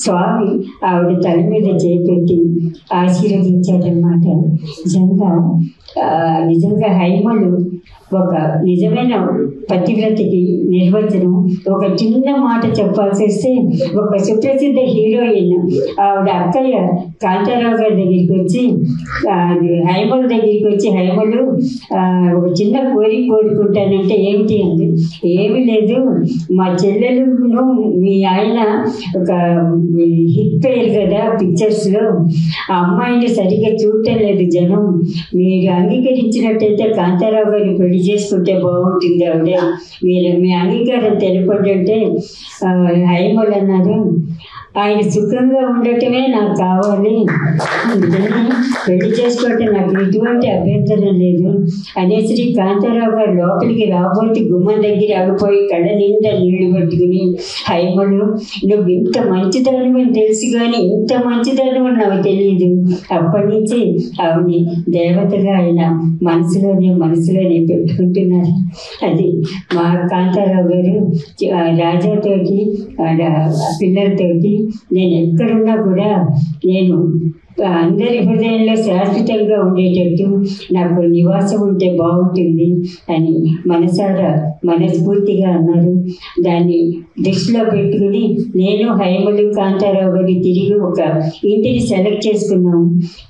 స్వామి ఆవిడ తల మీద చేపెట్టి ఆశీర్వదించారన్నమాట. నిజంగా హైమలు ఒక నిజమైన పతివ్రతకి నిర్వచనం. ఒక చిన్న మాట చెప్పాల్సి వస్తే, ఒక సుప్రసిద్ధ హీరోయిన్ ఆవిడ అక్కయ్య కాంతారావు గారి దగ్గరికి వచ్చి హైమల దగ్గరికి వచ్చి, హైమలు ఒక చిన్న కోరిక కోరుకుంటానంటే ఏమిటి అంది. ఏమీ లేదు, మా చెల్లెలును మీ ఆయన ఒక హిట్ పేరు కదా పిక్చర్స్లో, ఆ అమ్మాయిని సరిగ్గా చూడటం లేదు జనం, మీరు అంగీకరించినట్టయితే కాంతారావు గారిని పెళ్లి చేసుకుంటే బాగుంటుంది, ఆవిడ మీ అంగీకారం తెలపడంటే హైమలు అన్నారు, ఆయన సుఖంగా ఉండటమే నాకు కావాలి, పెళ్లి చేసుకోవటం నాకు ఎటువంటి అభ్యంతరం లేదు అనేసి కాంతారావు గారు లోపలికి రాబోతే గుమ్మం దగ్గర ఆగిపోయి కళ్ళ నిండా నీళ్లు పట్టుకుని, హైమలు నువ్వు ఇంత మంచిదానివని తెలుసు కానీ ఇంత మంచిదానివని నాకు తెలియదు. అప్పటి నుంచి ఆవిని దేవతగా ఆయన మనసులోనే పెట్టుకుంటున్నారు. అది మా కాంతారావు గారు రాజాతోటి పిల్లలతోటి నేను ఎక్కడున్నా కూడా నేను అందరి హృదయంలో శాశ్వతంగా ఉండేటట్టు నాకు నివాసం ఉంటే బాగుంటుంది అని మనస్ఫూర్తిగా అన్నారు. దాన్ని దృష్టిలో పెట్టుకుని నేను హైమలు కాంతారావు గారి తిరిగి ఒక ఇంటిని సెలెక్ట్ చేసుకున్నాము.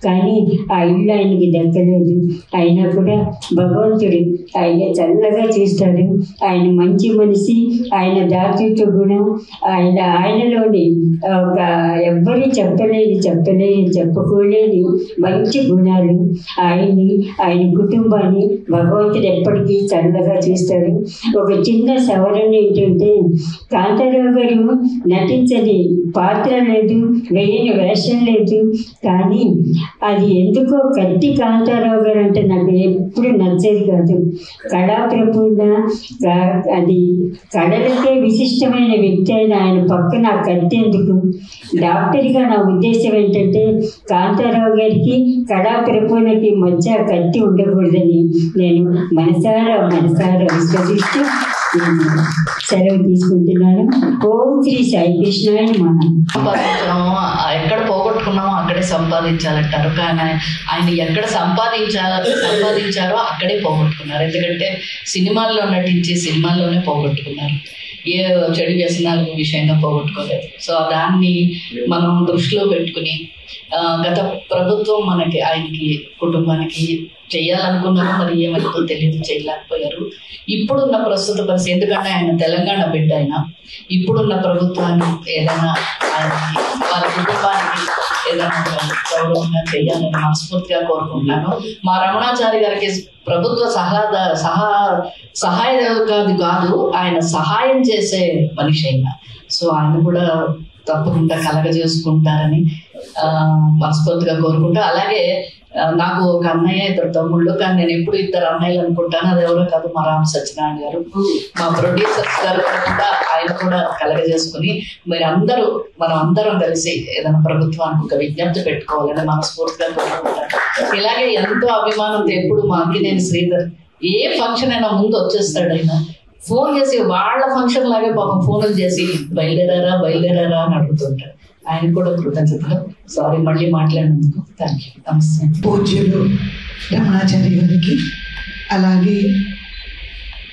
కానీ ఆ ఇల్లు ఆయనకి దక్కలేదు. అయినా కూడా భగవంతుడు ఆయన చల్లగా చూస్తాడు. ఆయన మంచి మనిషి, ఆయన దాతృత్వ గుణం, ఆయనలోని ఒక ఎవ్వరూ చెప్పుకోలేని మంచి గుణాలు, ఆయన కుటుంబాన్ని భగవంతుడు ఎప్పటికీ చల్లగా చూస్తాడు. ఒక చిన్న సవరణ ఏంటంటే, కాంతారావు గారు నటించని పాత్ర లేదు, వేయని వేషం లేదు, కానీ అది ఎందుకో కత్తి కాంతారావు గారు అంటే నాకు ఎప్పుడు నచ్చేది కాదు. కళాప్రపూర్ణ, అది కళలకే విశిష్టమైన వ్యక్తి అయిన ఆయన పక్కన ఆ కత్తి ఎందుకు? డాక్టర్గా నా ఉద్దేశం ఏంటంటే, కాంతారావు గారికి కళాప్రపూర్ణకి మధ్య కత్తి ఉండకూడదని నేను మనసారా విశ్వసిస్తూ సెలవు తీసుకుంటున్నాను. ఓం శ్రీ సాయి కృష్ణాయ నమః. ఎక్కడ పోగొట్టుకున్నామో అక్కడే సంపాదించాలంటారు, కానీ ఆయన ఎక్కడ సంపాదించారో అక్కడే పోగొట్టుకున్నారు. ఎందుకంటే సినిమాల్లో నటించి సినిమాల్లోనే పోగొట్టుకున్నారు, ఏ చెడు వ్యసనాల విషయంగా పోగొట్టుకోలేదు. సో దాన్ని మనం దృష్టిలో పెట్టుకుని గత ప్రభుత్వం మనకి ఆయనకి కుటుంబానికి చేయాలనుకున్నారో మరి ఏమైందో తెలియదు, చేయలేకపోయారు. ఇప్పుడున్న ప్రస్తుత పరిస్థితి, ఎందుకంటే ఆయన తెలంగాణ బిడ్డ, ఆయన ఇప్పుడున్న ప్రభుత్వాన్ని ఏదైనా ఆయనకి వాళ్ళ కుటుంబానికి ఏదైనా గౌరవంగా చేయాలని మనస్ఫూర్తిగా కోరుకుంటున్నాను. మా రమణాచారి గారికి ప్రభుత్వ సహాయకాది కాదు, ఆయన సహాయం చేసే మనిషి అయినా. సో ఆయన కూడా తప్పకుండా కలగజేసుకుంటారని మనస్ఫూర్తిగా కోరుకుంటా. అలాగే నాకు ఒక అన్నయ్య, ఇద్దరు తమ్ముళ్ళు, కానీ నేను ఎప్పుడు ఇద్దరు అన్నయ్యలు అనుకుంటాను. అది ఎవరో కాదు, మా రామ్ సత్యనారాయణ గారు, మా ప్రొడ్యూసర్స్ గారు కూడా ఆయన కూడా కలగజేసుకుని మనం అందరం కలిసి ఏదైనా ప్రభుత్వానికి ఒక విజ్ఞప్తి పెట్టుకోవాలని మనస్ఫూర్తిగా కోరుకుంటాను. ఇలాగే ఎంతో అభిమానంతో ఎప్పుడు మా అంకినేని శ్రీధర్ ఏ ఫంక్షన్ అయినా ముందు వచ్చేస్తాడు. ఆయన ఫోన్ చేసి వాళ్ళ ఫంక్షన్ లాగే పాపం ఫోన్లు చేసి బయలుదేరారా అని అడుగుతుంటాడు. ఆయన కూడా కృతజ్ఞతలు. సారీ మళ్ళీ మాట్లాడినందుకు. Thank you. నమస్తే. పూజ్యులు రమణాచారి గారికి, అలాగే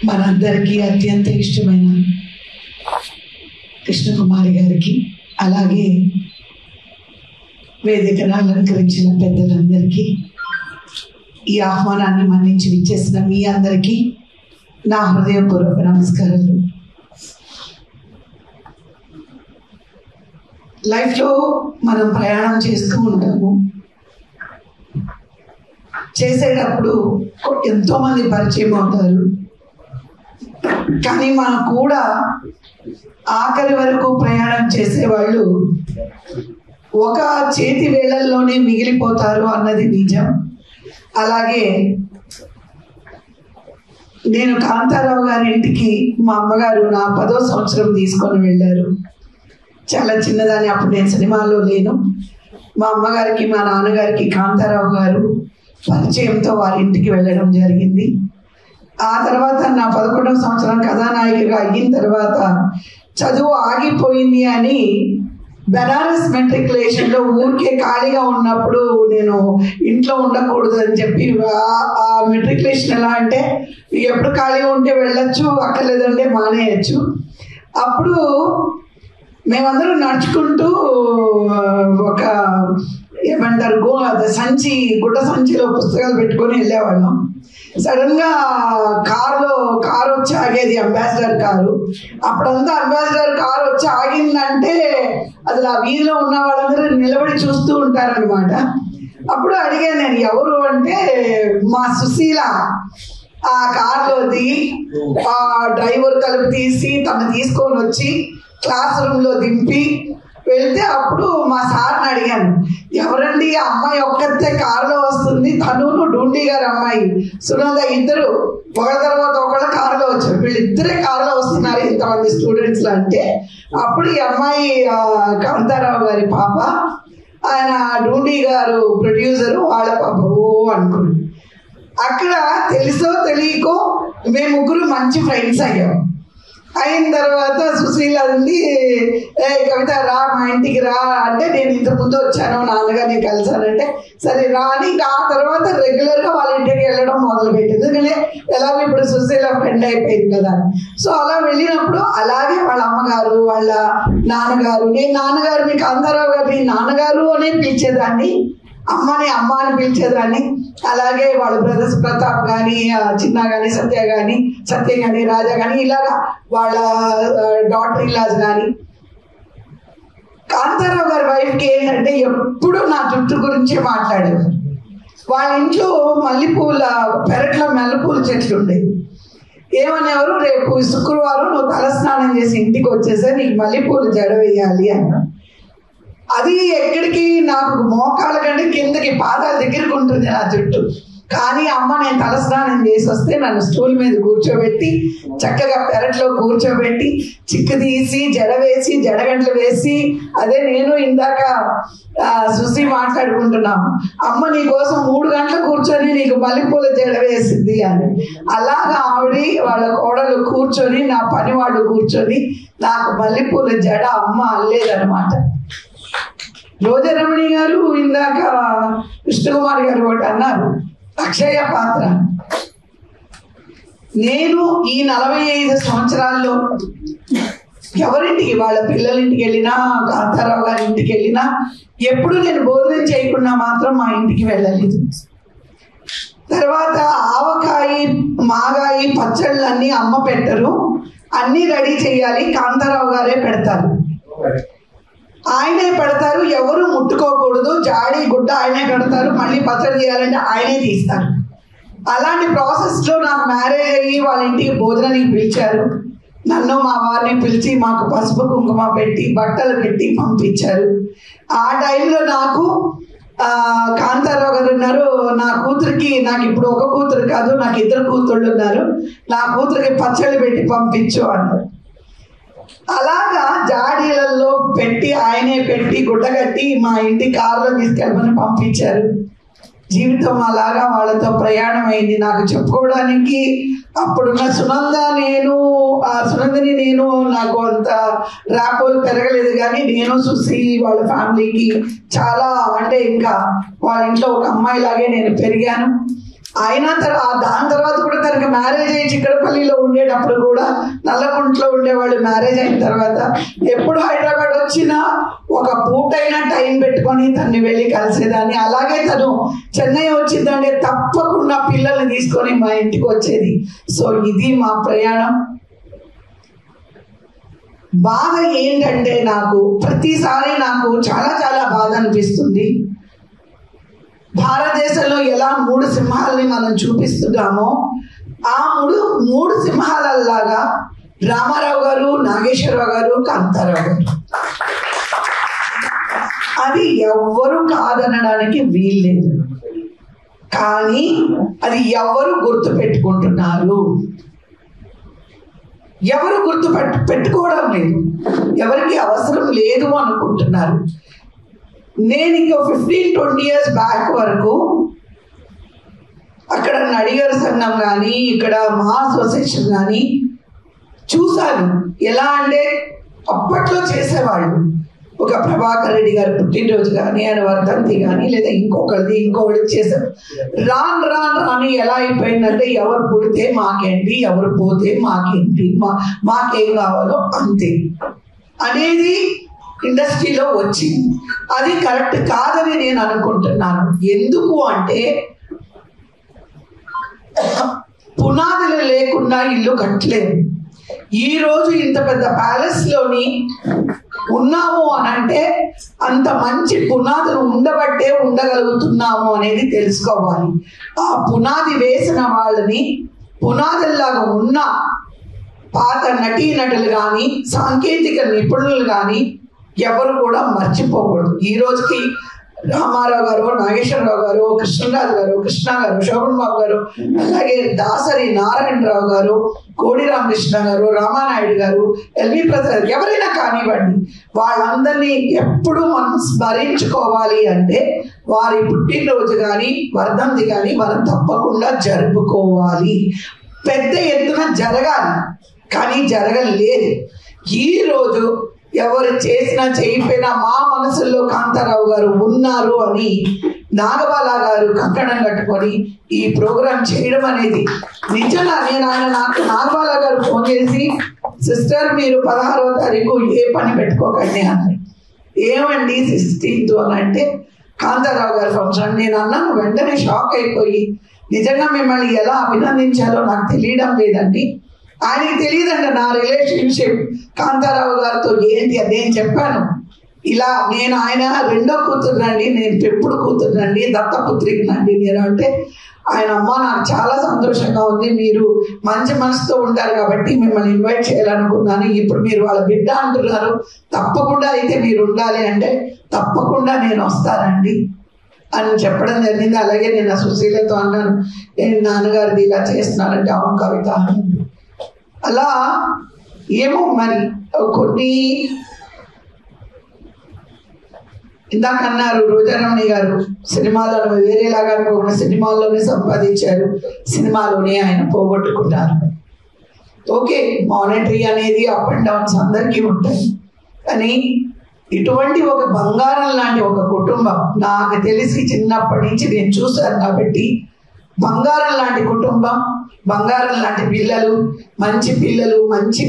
మనందరికీ అత్యంత ఇష్టమైన కృష్ణకుమారి గారికి, అలాగే వేదికను అలంకరించిన పెద్దలందరికీ, ఈ ఆహ్వానాన్ని మన్నించి విచ్చేసిన మీ అందరికీ నా హృదయపూర్వక నమస్కారాలు. లైఫ్లో మనం ప్రయాణం చేస్తూ ఉంటాము. చేసేటప్పుడు ఎంతోమంది పరిచయం అవుతారు, కానీ మనం కూడా ఆఖరి వరకు ప్రయాణం చేసేవాళ్ళు ఒక చేతి వేళల్లోనే మిగిలిపోతారు అన్నది నిజం. అలాగే నేను కాంతారావు గారి ఇంటికి మా అమ్మగారు నా 10వ సంవత్సరం తీసుకొని వెళ్ళారు. చాలా చిన్నదాన్ని, అప్పుడు నేను సినిమాలో లేను. మా అమ్మగారికి మా నాన్నగారికి కాంతారావు గారు పరిచయంతో వారి ఇంటికి వెళ్ళడం జరిగింది. ఆ తర్వాత నా 11వ సంవత్సరం కథానాయికగా అయిన తర్వాత చదువు ఆగిపోయింది అని బెనారస్ మెట్రికులేషన్లో ఊరికే ఖాళీగా ఉన్నప్పుడు నేను ఇంట్లో ఉండకూడదు అని చెప్పి, ఆ మెట్రికులేషన్ ఎలా అంటే ఎప్పుడు ఖాళీగా ఉంటే వెళ్ళొచ్చు, అక్కర్లేదంటే మానేయచ్చు. అప్పుడు మేమందరం నడుచుకుంటూ ఒక ఏమంటారు గుడ్డ సంచిలో పుస్తకాలు పెట్టుకొని వెళ్ళేవాళ్ళం. సడన్గా కారు వచ్చి ఆగేది, అంబాసిడర్ కారు. అప్పుడంతా అంబాసిడర్ కారు వచ్చి ఆగిందంటే అసలు ఆ వీధిలో ఉన్న వాళ్ళందరూ నిలబడి చూస్తూ ఉంటారనమాట. అప్పుడు అడిగాను నేను, ఎవరు అంటే మా సుశీల. ఆ కారులో దిగి ఆ డ్రైవర్ తలుపు తీసి తను తీసుకొని వచ్చి క్లాస్ రూమ్లో దింపి వెళ్తే, అప్పుడు మా సార్ని అడిగాను, ఎవరండి ఆ అమ్మాయి ఒక్కతే కారులో వస్తుంది, తనును డూండి గారు అమ్మాయి సునంద ఇద్దరు ఒకళ్ళ తర్వాత ఒకళ్ళ కారులో వచ్చారు, వీళ్ళిద్దరే కారులో వస్తున్నారు ఇంతమంది స్టూడెంట్స్ అంటే. అప్పుడు ఈ అమ్మాయి కాంతారావు గారి పాప, ఆయన డూండి గారు ప్రొడ్యూసరు, వాళ్ళ పాప. ఓ అనుకున్నాను. అక్కడ తెలుసో తెలియకో మేము ముగ్గురు మంచి ఫ్రెండ్స్ అయ్యాం. అయిన తర్వాత సుశీల అంది, కవిత రా మా ఇంటికి రా అంటే, నేను ఇంతకుముందు వచ్చాను నాన్నగారిని కలిసానంటే సరే రా అని. ఆ తర్వాత రెగ్యులర్గా వాళ్ళ ఇంటికి వెళ్ళడం మొదలుపెట్టింది, ఎందుకంటే ఎలాగో ఇప్పుడు సుశీల ఫ్రెండ్ అయిపోయింది కదా. సో అలా వెళ్ళినప్పుడు అలాగే వాళ్ళ అమ్మగారు, వాళ్ళ నాన్నగారు, నేను నాన్నగారిని కాంతారావు గారిని నాన్నగారు అనే పిలిచేదాన్ని, అమ్మని అమ్మ అని పిలిచేదాన్ని. అలాగే వాళ్ళ బ్రదర్స్ ప్రతాప్ కానీ, చిన్న కానీ, సత్య కానీ, రాజా కానీ, ఇలాగా వాళ్ళ డాటర్ ఇల్లాస్ కానీ. కాంతారావు గారి వైఫ్కి ఏంటంటే ఎప్పుడు నా జుట్టు గురించే మాట్లాడేవారు. వాళ్ళ ఇంట్లో పెరట్లో మల్లెపూల చెట్లు ఉండేవి. ఏమనేవారు, రేపు శుక్రవారం నువ్వు తలస్నానం చేసి ఇంటికి వచ్చేసే నీకు మల్లెపూలు జడ వేయాలి అన్న. అది ఎక్కడికి, నాకు మోకాళ్ళ కంటే కిందకి పాదాల దగ్గరికి ఉంటుంది నా జుట్టు. కానీ అమ్మ నేను తలస్నానం చేసి వస్తే నన్ను స్టూల్ మీద కూర్చోబెట్టి చక్కగా పెరట్లో కూర్చోబెట్టి చిక్కు తీసి జడ వేసి జడగంటలు వేసి, అదే నేను ఇందాక సుసి మాట్లాడుకుంటున్నాము, అమ్మ నీ కోసం 3 గంటలు కూర్చొని నీకు మల్లెపూల జడ వేసింది అని. అలాగా ఆవిడ వాళ్ళ కోడలు కూర్చొని, నా పని వాళ్ళు కూర్చొని నాకు మల్లెపూల జడ అమ్మ అల్లేదనమాట. రోజరమణి గారు ఇందాక కృష్ణకుమారి గారు ఒకటి అన్నారు, అక్షయ పాత్ర. నేను ఈ 45 సంవత్సరాల్లో ఎవరింటికి, వాళ్ళ పిల్లల ఇంటికి వెళ్ళినా, కాంతారావు గారి ఇంటికి వెళ్ళినా ఎప్పుడు నేను భోజనం చేయకుండా మాత్రం మా ఇంటికి వెళ్ళలేదు. తర్వాత ఆవకాయ, మాగాయి, పచ్చళ్ళు అన్నీ అమ్మ పెట్టరు, అన్నీ రెడీ చేయాలి, కాంతారావు గారే పెడతారు. ఆయనే పెడతారు, ఎవరు ముట్టుకోకూడదు, జాడి గుడ్డ ఆయనే కడతారు, మళ్ళీ పచ్చడి చేయాలంటే ఆయనే తీస్తారు. అలాంటి ప్రాసెస్లో నాకు మ్యారేజ్ అయ్యి వాళ్ళ ఇంటికి భోజనానికి పిలిచారు. నన్ను మా వారిని పిలిచి మాకు పసుపు కుంకుమ పెట్టి బట్టలు పెట్టి పంపించారు. ఆ టైంలో నాకు కాంతారావు గారు ఉన్నారు, నా కూతురికి, నాకు ఇప్పుడు ఒక కూతురు కాదు, నాకు 2 కూతుళ్ళు ఉన్నారు, నా కూతురికి పచ్చళ్ళు పెట్టి పంపించు అన్నారు. అలాగా జాడీలలో పెట్టి ఆయనే పెట్టి గుడ్డ కట్టి మా ఇంటి కారులో తీసుకెళ్ళమని పంపించారు. జీవితం అలాగా వాళ్ళతో ప్రయాణం అయింది. నాకు చెప్పుకోవడానికి అప్పుడున్న సునందని నేను నాకు అంత ర్యాపోలు పెరగలేదు, కానీ నేను చూసి వాళ్ళ ఫ్యామిలీకి చాలా, అంటే ఇంకా వాళ్ళ ఇంట్లో ఒక అమ్మాయిలాగే నేను పెరిగాను. అయినా దాని తర్వాత కూడా తనకి మ్యారేజ్ అయ్యి చిక్కడపల్లిలో ఉండేటప్పుడు కూడా నల్లకుంట్లో ఉండేవాళ్ళు. మ్యారేజ్ అయిన తర్వాత ఎప్పుడు హైదరాబాద్ వచ్చినా ఒక పూటైనా టైం పెట్టుకొని తన్ని వెళ్ళి కలిసేదాన్ని. అలాగే తను చెన్నై వచ్చిందంటే తప్పకుండా పిల్లల్ని తీసుకొని మా ఇంటికి వచ్చేది. సో ఇది మా ప్రయాణం. బాధ ఏంటంటే నాకు ప్రతిసారి నాకు చాలా చాలా బాధ అనిపిస్తుంది. భారతదేశంలో ఎలా 3 సింహాలని మనం చూపిస్తున్నామో ఆ మూడు సింహాలలాగా రామారావు గారు, నాగేశ్వరరావు గారు, కాంతారావు గారు, అది ఎవ్వరు కాదనడానికి వీల్లేదు. కానీ అది ఎవరు గుర్తు పెట్టుకుంటున్నారు, ఎవరు గుర్తు పెట్టుకోవడం లేదు, ఎవరికి అవసరం లేదు అనుకుంటున్నారు. నేను ఇంకా 15-20 years బ్యాక్ వరకు అక్కడ నడిగర్ సంఘం కానీ ఇక్కడ మా అసోసియేషన్ కానీ చూశాను. ఎలా అంటే అప్పట్లో చేసేవాళ్ళు, ఒక ప్రభాకర్ రెడ్డి గారి పుట్టినరోజు కానీ, ఆయన వర్ధంతి కానీ, లేదా ఇంకొకటి చేశారు. రాను ఎలా అయిపోయిందంటే ఎవరు పుడితే మాకేంటి, ఎవరు పోతే మాకేంటి, మాకేం కావాలో అంతే అనేది ఇండస్ట్రీలో వచ్చింది. అది కరెక్ట్ కాదని నేను అనుకుంటున్నాను. ఎందుకు అంటే పునాదులు లేకుండా ఇల్లు కట్టలేదు. ఈ రోజు ఇంత పెద్ద ప్యాలెస్ లోని ఉన్నాము అని అంటే అంత మంచి పునాదులు ఉండబట్టే ఉండగలుగుతున్నాము అనేది తెలుసుకోవాలి. ఆ పునాది వేసిన వాళ్ళని, పునాదుల్లాగా ఉన్న పాత నటీనటులు కానీ, సాంకేతిక నిపుణులు కానీ ఎవరు కూడా మర్చిపోకూడదు. ఈ రోజుకి రామారావు గారు, నాగేశ్వరరావు గారు, కృష్ణరాజు గారు, కృష్ణ గారు, శోభన్ బాబు గారు, అలాగే దాసరి నారాయణరావు గారు, కోడి రామకృష్ణ గారు, రామానాయుడు గారు, ఎల్వి ప్రసాద్, ఎవరైనా కానివ్వండి, వాళ్ళందరినీ ఎప్పుడు మనం స్మరించుకోవాలి అంటే వారి పుట్టినరోజు కానీ వర్ధంతి కానీ మనం తప్పకుండా జరుపుకోవాలి. పెద్ద ఎత్తున జరగాలి, కానీ జరగలేదు. ఈరోజు ఎవరు చేసినా చేయకపోయినా మా మనసుల్లో కాంతారావు గారు ఉన్నారు అని నాగబాల గారు కంకణం కట్టుకొని ఈ ప్రోగ్రాం చేయడం అనేది నిజంగా నాకు నాగబాల గారు ఫోన్ చేసి, సిస్టర్ మీరు 16వ తారీఖు ఏ పని పెట్టుకోకండి అన్నారు. ఏమండి 16th అని అంటే కాంతారావు గారి ఫంక్షన్. నేను అన్నాను, వెంటనే షాక్ అయిపోయి, నిజంగా మిమ్మల్ని ఎలా అభినందించాలో నాకు తెలియడం లేదండి. ఆయనకి తెలియదండి నా రిలేషన్షిప్ కాంతారావు గారితో ఏంటి అని. నేను చెప్పాను, ఇలా నేను ఆయన 2వ కూతురునండి, నేను పెంపుడు కూతురునండి, దత్తపుత్రికినండి నేను అంటే, ఆయన అమ్మ నాకు చాలా సంతోషంగా ఉంది, మీరు మంచి మనసుతో ఉంటారు కాబట్టి మిమ్మల్ని ఇన్వైట్ చేయాలనుకున్నాను, ఇప్పుడు మీరు వాళ్ళ బిడ్డ అంటున్నారు, తప్పకుండా అయితే మీరు ఉండాలి అంటే తప్పకుండా నేను వస్తానండి అని చెప్పడం జరిగింది. అలాగే నేను సుశీలతో అన్నాను, నేను నాన్నగారిది ఇలా చేస్తున్నానంటే అవును కవిత. అలా ఏమో మరి కొన్ని ఇందాక అన్నారు రోజారమణి గారు, సినిమాలను వేరేలాగా అనుకోకుండా సినిమాల్లోనే సంపాదించారు, సినిమాలోనే ఆయన పోగొట్టుకున్నారు. ఓకే, మానిటరీ అనేది అప్ అండ్ డౌన్స్ అందరికీ ఉంటాయి, కానీ ఇటువంటి ఒక బంగారం లాంటి ఒక కుటుంబం నాకు తెలిసి చిన్నప్పటి నుంచి నేను చూశాను కాబట్టి, బంగారం లాంటి కుటుంబం బంగారం లాంటి పిల్లలు, మంచి పిల్లలు, మంచి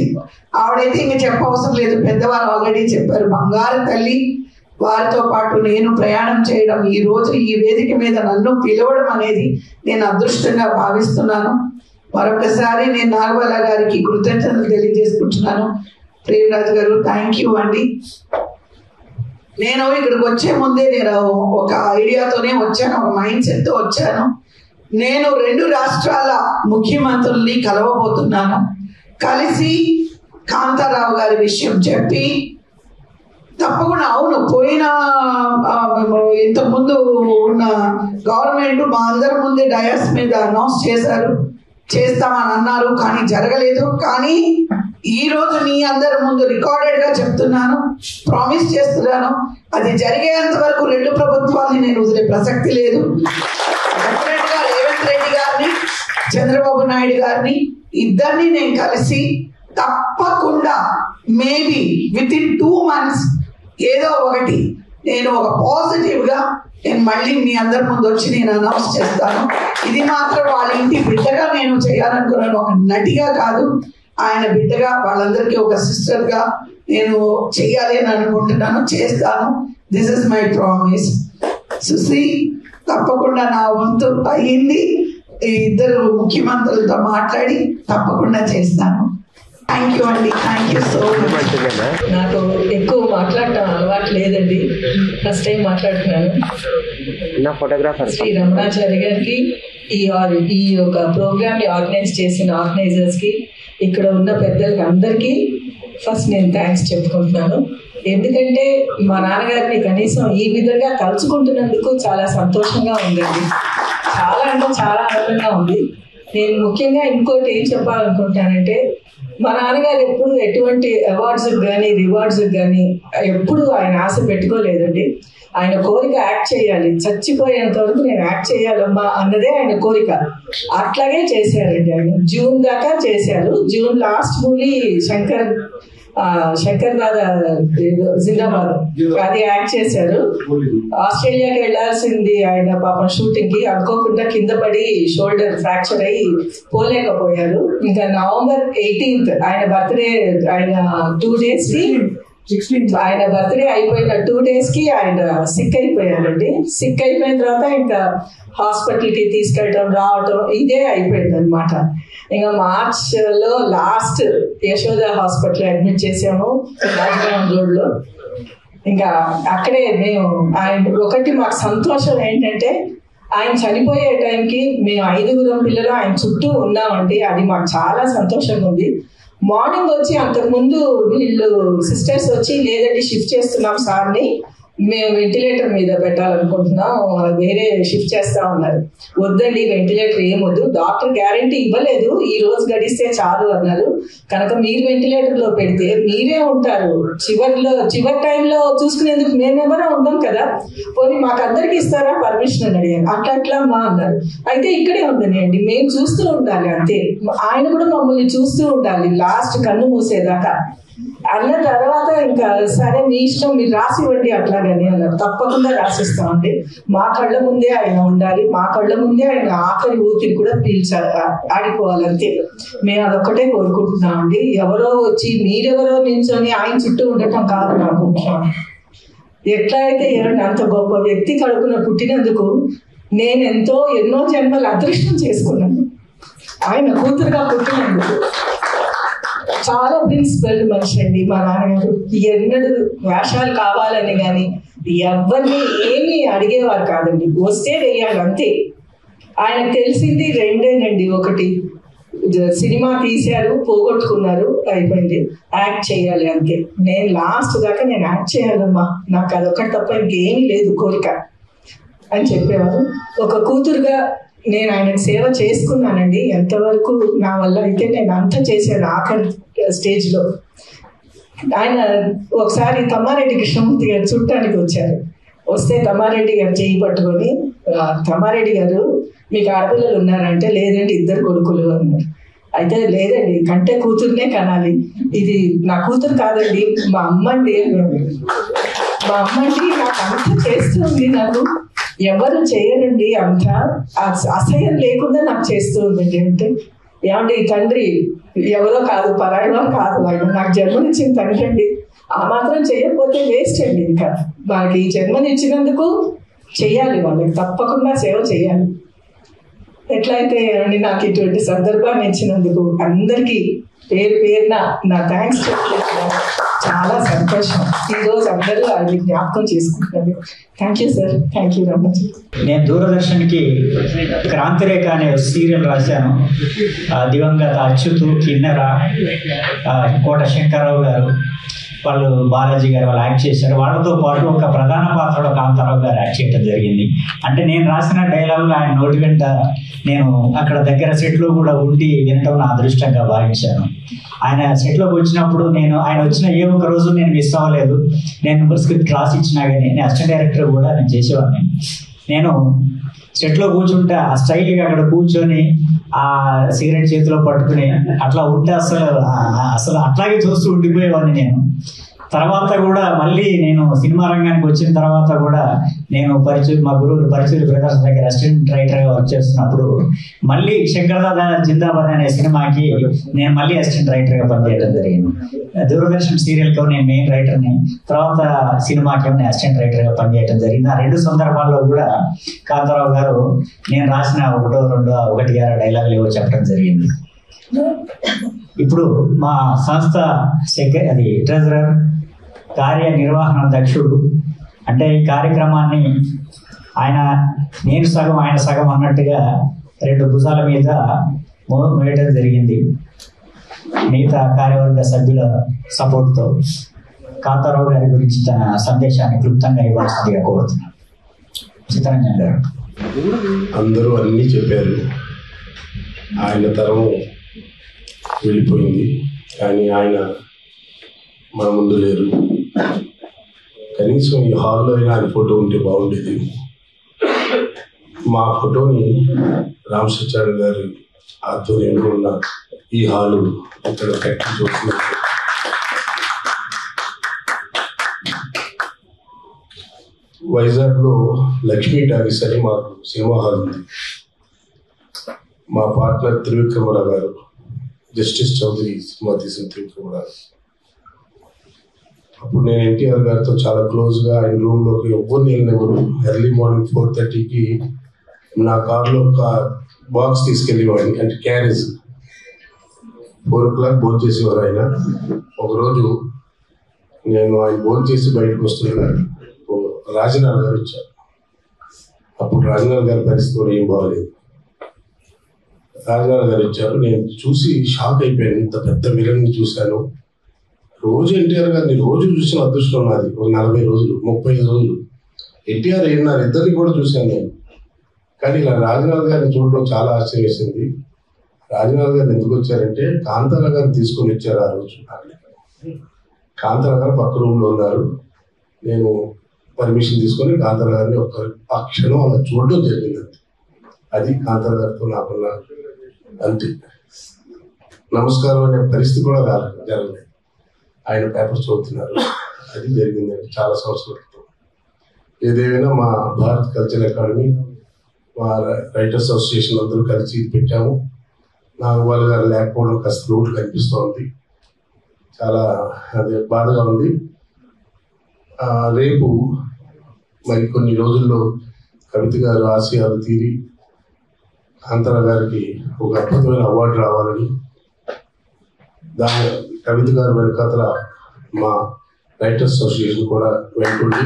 ఆవిడైతే ఇంక చెప్పవసరం లేదు, పెద్దవారు ఆల్రెడీ చెప్పారు. బంగారు తల్లి. వారితో పాటు నేను ప్రయాణం చేయడం, ఈ రోజు ఈ వేదిక మీద నన్ను పిలవడం అనేది నేను అదృష్టంగా భావిస్తున్నాను. మరొకసారి నేను నాగబాల గారికి కృతజ్ఞతలు తెలియజేసుకుంటున్నాను. ప్రేమరాజు గారు, థ్యాంక్ యూ అండి. నేను ఇక్కడికి వచ్చే ముందే నేను ఒక ఐడియాతోనే వచ్చాను, ఒక మైండ్ సెట్తో వచ్చాను. నేను 2 రాష్ట్రాల ముఖ్యమంత్రుల్ని కలవబోతున్నాను. కలిసి కాంతారావు గారి విషయం చెప్పి తప్పకుండా అవును పోయిన ఇంతకుముందు ఉన్న గవర్నమెంట్ మా అందరి ముందే డయాస్ మీద అనౌన్స్ చేశారు, చేస్తామని అన్నారు, కానీ జరగలేదు. కానీ ఈ రోజు మీ అందరి ముందు రికార్డెడ్ గా చెప్తున్నాను, ప్రామిస్ చేస్తున్నాను, అది జరిగేంత వరకు 2 ప్రభుత్వాలని నేను వదిలే ప్రసక్తి లేదు. డెఫినెట్ గా రేవంత్ రెడ్డి గారిని, చంద్రబాబు నాయుడు గారిని ఇద్దరిని నేను కలిసి తప్పకుండా మేబీ విత్ ఇన్ 2 months ఏదో ఒకటి నేను ఒక పాజిటివ్ గా నేను మళ్ళీ మీ అందరి ముందు వచ్చి నేను అనౌన్స్ చేస్తాను. ఇది మాత్రం వాళ్ళ ఇంటి బిడ్డగా నేను చేయాలనుకున్నాను, ఒక నటిగా కాదు, ఆయన బిడ్డగా వాళ్ళందరికీ ఒక సిస్టర్ గా నేను చెయ్యాలి అని అనుకుంటున్నాను, చేస్తాను. This is my promise. Sushree, తప్పకుండా నా వంతు అయ్యింది. ఈ 2 ముఖ్యమంత్రులతో మాట్లాడి తప్పకుండా చేస్తాను. థ్యాంక్ యూ అండి, థ్యాంక్ యూ సో మచ్. నాకు ఎక్కువ మాట్లాడటం అలవాటు లేదండి, ఫస్ట్ టైం మాట్లాడుతున్నాను. నా ఫోటోగ్రాఫర్ శ్రీ రమణాచారి గారికి, ఈ యొక్క ప్రోగ్రామ్ని ఆర్గనైజ్ చేసిన ఆర్గనైజర్స్కి, ఇక్కడ ఉన్న పెద్దలకి అందరికీ ఫస్ట్ నేను థ్యాంక్స్ చెప్పుకుంటున్నాను. ఎందుకంటే మా నాన్నగారిని కనీసం ఈ విధంగా కలుసుకుంటున్నందుకు చాలా సంతోషంగా ఉందండి, చాలా అంటే చాలా ఆనందంగా ఉంది. నేను ముఖ్యంగా ఇంకోటి ఏం చెప్పాలనుకుంటానంటే, మా నాన్నగారు ఎప్పుడు ఎటువంటి అవార్డ్స్ కానీ రివార్డ్స్ కానీ ఎప్పుడు ఆయన ఆశ పెట్టుకోలేదండి. ఆయన కోరిక యాక్ట్ చేయాలి, చచ్చిపోయేంత వరకు నేను యాక్ట్ చేయాలమ్మా అన్నదే ఆయన కోరిక. అట్లాగే చేశారండి ఆయన. జూన్ దాకా చేశారు. June last movie Shankar Dada జిందాబాద్ అది యాక్ట్ చేశారు. ఆస్ట్రేలియాకి వెళ్లాల్సింది ఆయన పాపం షూటింగ్ కి, అనుకోకుండా కింద పడి షోల్డర్ ఫ్రాక్చర్ అయ్యి పోలేకపోయారు. ఇంకా November 18th ఆయన బర్త్డే, ఆయన 2 days కి, ఆయన బర్త్డే అయిపోయిన 2 days కి ఆయన సిక్ అయిపోయారండి. సిక్ అయిపోయిన తర్వాత ఇంకా హాస్పిటల్ కి తీసుకెళ్ళటం రావటం ఇదే అయిపోయింది అనమాట. ఇంకా మార్చ్ లో లాస్ట్ యశోద హాస్పిటల్ అడ్మిట్ చేసాము రాజభవన్ రోడ్ లో. ఇంకా అక్కడే మేము ఆయన ఒకటి మాకు సంతోషం ఏంటంటే, ఆయన చనిపోయే టైంకి మేము 5 పిల్లలు ఆయన చుట్టూ ఉన్నామండి. అది మాకు చాలా సంతోషంగా ఉంది. మార్నింగ్ వచ్చి అంతకుముందు వీళ్ళు సిస్టర్స్ వచ్చి లేదండి షిఫ్ట్ చేస్తున్నాం సార్ని, మేము వెంటిలేటర్ మీద పెట్టాలనుకుంటున్నాం, వేరే షిఫ్ట్ చేస్తా ఉన్నారు. వద్దండి వెంటిలేటర్ ఏం వద్దు, డాక్టర్ గ్యారంటీ ఇవ్వలేదు, ఈ రోజు గడిస్తే చాలు అన్నారు. కనుక మీరు వెంటిలేటర్ లో పెడితే మీరే ఉంటారు, చివరి టైంలో చూసుకునేందుకు మేమెవరో ఉంటాం కదా, పోనీ మాకు అందరికి ఇస్తారా పర్మిషన్ అని అడిగాను. అట్లా మా అన్నారు. అయితే ఇక్కడే ఉండనియండి, మేము చూస్తూ ఉండాలి అంతే, ఆయన కూడా మమ్మల్ని చూస్తూ ఉండాలి లాస్ట్ కన్ను మూసేదాకా అన్న తర్వాత ఇంకా సరే మీ ఇష్టం, మీరు రాసివ్వండి అట్లాగని అన్నారు. తప్పకుండా రాసిస్తామండి, మా కళ్ళ ముందే ఆయన ఉండాలి, మా కళ్ళ ముందే ఆయన ఆఖరి ఊపిరి కూడా ఆడిపోవాలంతే, మేము అదొక్కటే కోరుకుంటున్నామండి. ఎవరో వచ్చి మీరెవరో నిల్చొని ఆయన చుట్టూ ఉండటం కాదు నాకు. ఎట్లా అయితే అంత గొప్ప వ్యక్తి కడుపున పుట్టినందుకు నేను ఎన్నో జన్మలు అదృష్టం చేసుకున్నాను ఆయన కూతురుగా పుట్టినందుకు. చాలా ప్రిన్సిపల్ మనిషి అండి మా నాన్నగారు. ఎన్నడూ వేషాలు కావాలని కానీ ఎవరిని ఏమీ అడిగేవారు కాదండి, వస్తే వేయాలి అంతే. ఆయనకు తెలిసింది 2 ఒకటి సినిమా తీశారు, పోగొట్టుకున్నారు, అయిపోయింది, యాక్ట్ చేయాలి అంతే. నేను లాస్ట్ దాకా నేను యాక్ట్ చేయాలమ్మా, నాకు అదొకటి తప్ప ఇంకేమీ లేదు కోరిక అని చెప్పేవారు. ఒక కూతురుగా నేను ఆయనకు సేవ చేసుకున్నానండి, ఎంతవరకు నా వల్ల అయితే నేను అంతా చేశాను. ఆఖరి స్టేజ్లో ఆయన ఒకసారి తమ్మారెడ్డి కృష్ణమూర్తి గారు చుట్టానికి వచ్చారు. వస్తే తమ్మారెడ్డి గారు చేయి పట్టుకొని, తమ్మారెడ్డి గారు మీకు ఆడపిల్లలు ఉన్నారంటే లేదండి 2 కొడుకులు అన్నారు. అయితే లేదండి కంటే కూతురునే కనాలి, ఇది నా కూతురు కాదండి మా అమ్మండి, మా అమ్మండి నాకు అంతా చేస్తుంది, నాకు ఎవరు చేయరండి, అంతా అసహ్యం లేకుండా నాకు చేస్తూ ఉందండి అంటే ఏమండి తండ్రి ఎవరో కాదు, పరాయణో కాదు, ఆయన నాకు జన్మనిచ్చిన తండ్రి అండి. ఆ మాత్రం చేయకపోతే వేస్ట్ అండి. ఇంకా వాళ్ళకి ఈ జన్మనిచ్చినందుకు చెయ్యాలి, వాళ్ళకి తప్పకుండా సేవ చేయాలి. ఎట్లయితే ఏమండి నాకు ఇటువంటి సందర్భాన్ని ఇచ్చినందుకు అందరికీ పేరు పేరున నా థ్యాంక్స్ చెప్తున్నాను. చాలా సంతోషం ఈరోజు అందరూ అది జ్ఞాపకం చేసుకుంటున్నారు. Thank you sir, thank you Ramanaji. నేను దూరదర్శన్కి క్రాంతిరేఖ అనే సీరియల్ రాశాను. దివంగత అచ్యుతు, కిన్నెర, కోట శంకర్రావు గారు వాళ్ళు, బాలాజీ గారు వాళ్ళు యాక్ట్ చేశారు. వాళ్ళతో పాటు ఒక ప్రధాన పాత్రలో కాంతారావు గారు యాక్ట్ చేయడం జరిగింది. అంటే నేను రాసిన డైలాగులు ఆయన నోటి వెంట నేను అక్కడ దగ్గర సెట్లో కూడా ఉండి వినటం నా అదృష్టంగా భావించాను. ఆయన సెట్లోకి వచ్చినప్పుడు ఆయన వచ్చిన ఏ ఒక్క రోజు నేను మిస్ అవ్వలేదు. నేను స్క్రిప్ట్ రాసి ఇచ్చినా కానీ నేను అసిస్టెంట్ డైరెక్టర్ కూడా నేను చేసేవాడిని. నేను సెట్లో కూర్చుంటే ఆ స్టైల్గా అక్కడ కూర్చొని ఆ సిగరెట్ చేతిలో పట్టుకుని అట్లా ఉంటే అసలు అట్లాగే చూస్తూ ఉండిపోయేవాడిని నేను. తర్వాత కూడా మళ్ళీ నేను సినిమా రంగానికి వచ్చిన తర్వాత కూడా నేను మా గురువులు పరిచయం బ్రదర్స్ దగ్గర అసిస్టెంట్ రైటర్గా వర్క్ చేస్తున్నప్పుడు మళ్ళీ శంకర్దాదా జిందాబాద్ అనే సినిమాకి నేను మళ్ళీ అసిస్టెంట్ రైటర్గా పనిచేయడం జరిగింది. దూరదర్శన్ సీరియల్కి నేను మెయిన్ రైటర్ని, తర్వాత సినిమాకి నేను అసిస్టెంట్ రైటర్గా పనిచేయడం జరిగింది. ఆ 2 సందర్భాల్లో కూడా కాంతారావు గారు నేను రాసిన 1, 2, 1, 6 డైలాగులు ఏవో చెప్పడం జరిగింది. ఇప్పుడు మా సంస్థ ట్రెజరర్, కార్యనిర్వహణ దక్షుడు, అంటే ఈ కార్యక్రమాన్ని నేను సగం ఆయన సగం అన్నట్టుగా 2 భుజాల మీద వేయడం జరిగింది. మిగతా కార్యవర్గ సభ్యుల సపోర్ట్తో కాంతారావు గారి గురించి తన సందేశాన్ని క్లుప్తంగా ఇవ్వాల్సిందిగా కోరుతున్నాను. చిత్తరంజన్ గారు. అందరూ అన్నీ చెప్పారు. ఆయన తరం వెళ్ళిపోయింది, కానీ ఆయన మన ముందు లేరు. కనీసం ఈ హాల్లో అయినా ఆయన ఫోటో ఉంటే బాగుండేది. మా ఫోటోని రామ్ సత్యారాయణ గారి ఆధ్వర్యంలో ఉన్న ఈ హాలు ఇక్కడ కట్టి చూస్తున్నారు. వైజాగ్లో లక్ష్మీ టాకీస్ అని మాకు సినిమా హాల్ ఉంది. మా పార్ట్నర్ త్రివిక్రమరావు గారు, జస్టిస్ చౌదరి సినిమా తీసిన త్రివిక్రమరావు. అప్పుడు నేను ఎన్టీఆర్ గారితో చాలా క్లోజ్గా ఆయన రూమ్లోకి ఎవరిని వెళ్ళినప్పుడు ఎర్లీ మార్నింగ్ 4:30కి నా కార్లో ఒక బాక్స్ తీసుకెళ్ళేవాడిని, అంటే క్యారేజ్. 4 o'clock భోజనం చేసేవారు ఆయన. ఒకరోజు నేను ఆయన భోజనం చేసి బయటకు వస్తున్నాను, రాజనాథ్ గారు వచ్చారు. అప్పుడు రాజనాథ్ గారి పరిస్థితి కూడా ఏం బాగలేదు. రాజనాథ్ గారు వచ్చారు. నేను చూసి షాక్ అయిపోయాను. ఇంత పెద్ద విలన్ని చూశాను. రోజు ఎన్టీఆర్ గారిని రోజు చూసిన అదృష్టం నాది. ఒక 40 రోజులు 35 రోజులు ఎన్టీఆర్ ఏన్నారు, ఇద్దరిని కూడా చూశాను నేను. కానీ ఇలా రాజనాథ్ గారిని చూడడం చాలా ఆశ్చర్యం వేసింది. రాజనాథ్ గారు ఎందుకు వచ్చారంటే కాంతారావు గారిని తీసుకొని వచ్చారు. ఆ రోజు కాంతారావు గారు పక్క రూమ్లో ఉన్నారు. నేను పర్మిషన్ తీసుకొని కాంతారావు గారిని ఆ క్షణం అలా చూడడం జరిగింది. అది కాంతారావు గారితో నాకున్న అంతే. నమస్కారం అనే పరిస్థితి కూడా జరగలేదు. ఆయన పేపర్స్ చదువుతున్నారు, అది జరిగిందండి చాలా సంవత్సరాల క్రితం. ఏదేమైనా మా భారత్ కల్చరల్ అకాడమీ, మా రైటర్స్ అసోసియేషన్ అందరూ కలిసి పెట్టాము. నాగబాల గారు లేకపోవడం కాస్త రూట్ కనిపిస్తోంది. చాలా అదే బాధగా ఉంది. రేపు మరి కొన్ని రోజుల్లో కవిత గారు ఆశయాలు తీరి కాంతారావు గారికి ఒక అద్భుతమైన అవార్డు రావాలని, దాని కవిత గారు వెనకాతల మా రైటర్స్ అసోసియేషన్ కూడా వెంటుండి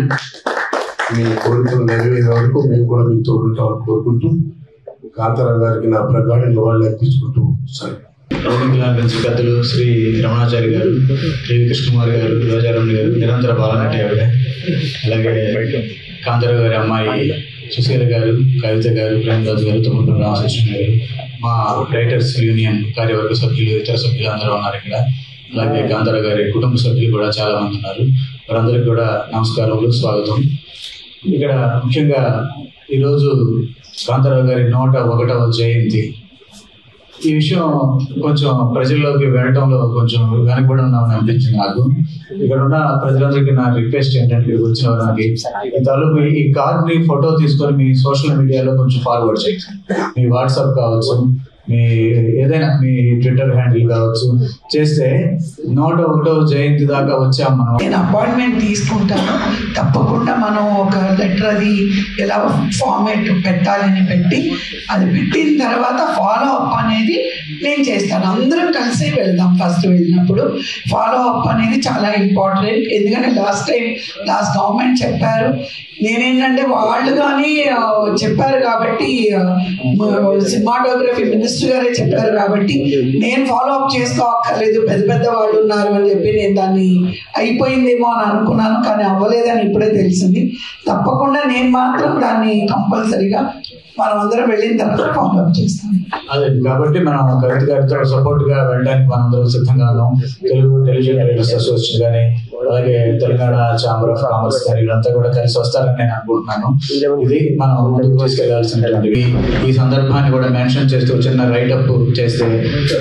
మీ కోరికలు నెరవేరే వరకు మేము కూడా మీకు తోడుంటామని కోరుకుంటూ కాంతారావు గారికి నా ప్రగాఢ నివాళులు అర్పించుకుంటూ సరే. పెద్దలు శ్రీ రమణాచారి గారు, కేవి కృష్ణకుమార్ గారు, రోజారమణి గారు, నిరంతర బాలనటి ఆవిడ, అలాగే కాంతారావు గారి అమ్మాయి సుశీల గారు, కవిత గారు, ప్రేమరాజు గారు, తమ్ముడు రామకృష్ణ గారు, మా రైటర్స్ యూనియన్ కార్యవర్గ సభ్యులు, ఇతర సభ్యులు అందరూ ఉన్నారు ఇక్కడ. అలాగే కాంతారావు గారి కుటుంబ సభ్యులు కూడా చాలా మంది ఉన్నారు. వారందరికీ కూడా నమస్కారములు, స్వాగతం. ఇక్కడ ముఖ్యంగా ఈరోజు కాంతారావు గారి 101వ జయంతి. ఈ విషయం కొంచెం ప్రజల్లోకి వెళ్ళడంలో కొంచెం వెనకబడి ఉన్నామని అనిపించింది నాకు. ఇక్కడ ఉన్న ప్రజలందరికీ నా రిక్వెస్ట్ ఏంటంటే, ఇక్కడికి వచ్చిన వారికి ఈ తాలూకు ఈ కార్డ్ని ఫోటో తీసుకొని మీ సోషల్ మీడియాలో కొంచెం ఫార్వర్డ్ చేయండి. మీ వాట్సాప్ కావచ్చు, మీ ఏదైనా మీ ట్విట్టర్ హ్యాండిల్ కావచ్చు చేస్తే 101వ జయంతి దాకా వచ్చాం మనం. నేను అపాయింట్మెంట్ తీసుకుంటాను, తప్పకుండా మనం ఒక లెటర్ అది ఎలా ఫార్మేట్ పెట్టాలని పెట్టి అది పెట్టిన తర్వాత ఫాలో అప్ అనేది నేను చేస్తాను. అందరం కలిసి వెళ్దాం. ఫస్ట్ వెళ్ళినప్పుడు ఫాలో అప్ అనేది చాలా ఇంపార్టెంట్. ఎందుకంటే లాస్ట్ గవర్నమెంట్ చెప్పారు, నేనేంటంటే వాళ్ళు కానీ చెప్పారు కాబట్టి, సినిమాటోగ్రఫీ మినిస్టర్ గారే చెప్పారు కాబట్టి నేను ఫాలో అప్ చేసుకోక్కర్లేదు, పెద్ద పెద్ద వాళ్ళు ఉన్నారు అని చెప్పి నేను దాన్ని అయిపోయిందేమో అని అనుకున్నాను, కానీ అవ్వలేదని ఇప్పుడే తెలిసింది. తప్పకుండా నేను మాత్రం దాన్ని కంపల్సరీగా మనం అందరం వెళ్ళిన తర్వాత ఫాలో అప్ చేస్తాం. అదే కాబట్టి మనం కవిత గారితో సపోర్ట్ గా వెళ్ళడానికి మనందరం సిద్ధంగా ఉన్నాం. తెలుగు టెలివిజన్ రైటర్స్ అసోసియేషన్ కానీ అలాగే తెలంగాణ ఛాంబర్ ఆఫ్ కామర్స్ కానీ వీళ్ళంతా కూడా కలిసి వస్తారని నేను అనుకుంటున్నాను. ఇది మనం ముందుకు తీసుకెళ్లాల్సినటువంటి ఈ సందర్భాన్ని కూడా మెన్షన్ చేస్తూ చిన్న రైటప్ చేస్తే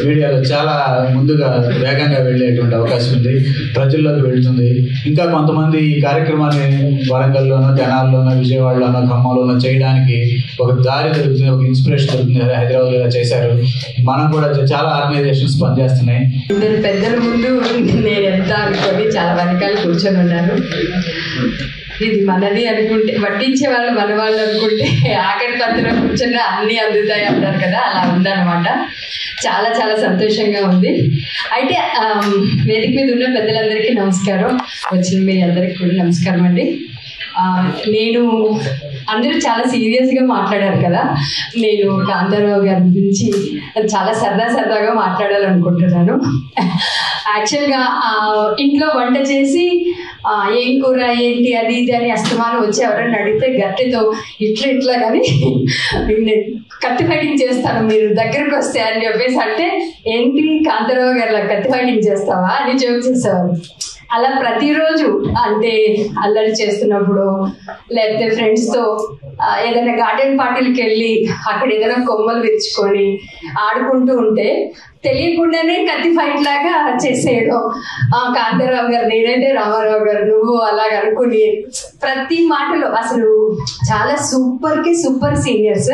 మీడియాలో చాలా ముందుగా వేగంగా వెళ్ళేటువంటి అవకాశం ఉంది, ప్రజల్లోకి వెళ్తుంది. ఇంకా కొంతమంది ఈ కార్యక్రమాన్ని వరంగల్లోనో, తెనాల్లోనో, విజయవాడలోనో, ఖమ్మంలోనో చేయడానికి ఒక దారి దొరుకుతుంది, ఒక ఇన్స్పిరేషన్ దొరుకుతుంది. హైదరాబాద్ లో చేశారు, మనం కూడా చాలా ఆర్గనైజేషన్స్ పనిచేస్తున్నాయి. పెద్దల ముందు నేను ఎంత అనుకోని చాలా వెనకాల కూర్చొని ఉన్నాను. ఇది మనది అనుకుంటే, వడ్డించే వాళ్ళు మన వాళ్ళు అనుకుంటే ఆఖరి పంతులో కూర్చొని అన్నీ అందుతాయి అంటారు కదా, అలా ఉందన్నమాట. చాలా చాలా సంతోషంగా ఉంది. అయితే వేదిక మీద ఉన్న పెద్దలందరికీ నమస్కారం, వచ్చిన మీ అందరికీ కూడా నమస్కారం అండి. నేను అందరూ చాలా సీరియస్గా మాట్లాడారు కదా, నేను కాంతారావు గారి గురించి చాలా సరదాగా మాట్లాడాలనుకుంటున్నాను. యాక్చువల్గా ఇంట్లో వంట చేసి ఏం కూర ఏంటి అది ఇది అని అస్తమానం వచ్చి ఎవరైనా అడిగితే గట్టితో ఇట్లా కానీ కత్తి ఫైటింగ్ చేస్తాను మీరు దగ్గరకు వస్తే అని చెప్పేసి అంటే, ఏంటి కాంతారావు గారు కత్తి ఫైటింగ్ చేస్తావా అని జోక్ చేసేవారు. అలా ప్రతిరోజు అంటే అల్లరి చేస్తున్నప్పుడు లేకపోతే ఫ్రెండ్స్తో ఏదైనా గార్డెన్ పార్టీలకి వెళ్ళి అక్కడ ఏదైనా కొమ్మలు విరుచుకొని ఆడుకుంటూ ఉంటే తెలియకుండానే కత్తి ఫైట్ లాగా చేసేయడం. కాంతారావు గారు నేనైతే రామారావు గారు నువ్వు అలాగ అనుకుని ప్రతి మాటలో అసలు చాలా సూపర్ సీనియర్స్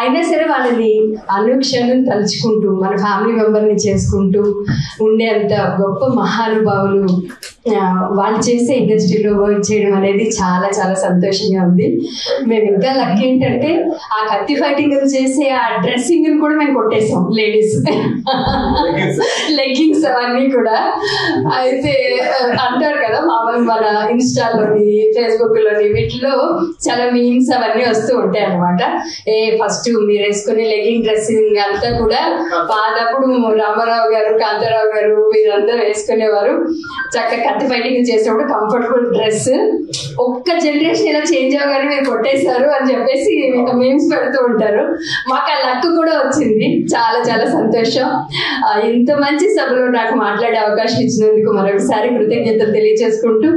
అయినా సరే వాళ్ళని అనుక్షణం తలుచుకుంటూ మన ఫ్యామిలీ మెంబర్ని చేసుకుంటూ ఉండేంత గొప్ప మహానుభావులు వాళ్ళు చేసే ఇండస్ట్రీలో వర్క్ చేయడం అనేది చాలా చాలా సంతోషంగా ఉంది. మేము ఇంకా లక్కీ ఏంటంటే ఆ కత్తి ఫైటింగ్ చేసే ఆ డ్రెస్సింగ్ కూడా మేము కొట్టేసాం, లేడీస్ లెగ్గింగ్స్ అవన్నీ కూడా. అయితే అంటారు కదా మామూలు మన ఇన్స్టాలోని ఫేస్బుక్ లోని వీటిలో చాలా మీమ్స్ అవన్నీ వస్తూ ఉంటాయి అనమాట. ఫస్ట్ మీరు వేసుకునే లెగ్గింగ్ డ్రెస్సింగ్ అంతా కూడా పాదప్పుడు రామారావు గారు కాంతారావు గారు వీరందరూ వేసుకునేవారు. చక్కగా కత్తి ఫైటింగ్ చేసినప్పుడు కంఫర్టబుల్ డ్రెస్ ఒక్క జనరేషన్ ఇలా చేంజ్ అవ్వగానే మీరు కొట్టేశారు అని చెప్పేసి మీమ్స్ పెడుతూ ఉంటారు. మాకు ఆ లక్ కూడా వచ్చింది, చాలా చాలా సంతోషం. ఇంత మంచి సభలో నాకు మాట్లాడే అవకాశం ఇచ్చినందుకు మరొకసారి కృతజ్ఞతలు తెలియజేసుకుంటూ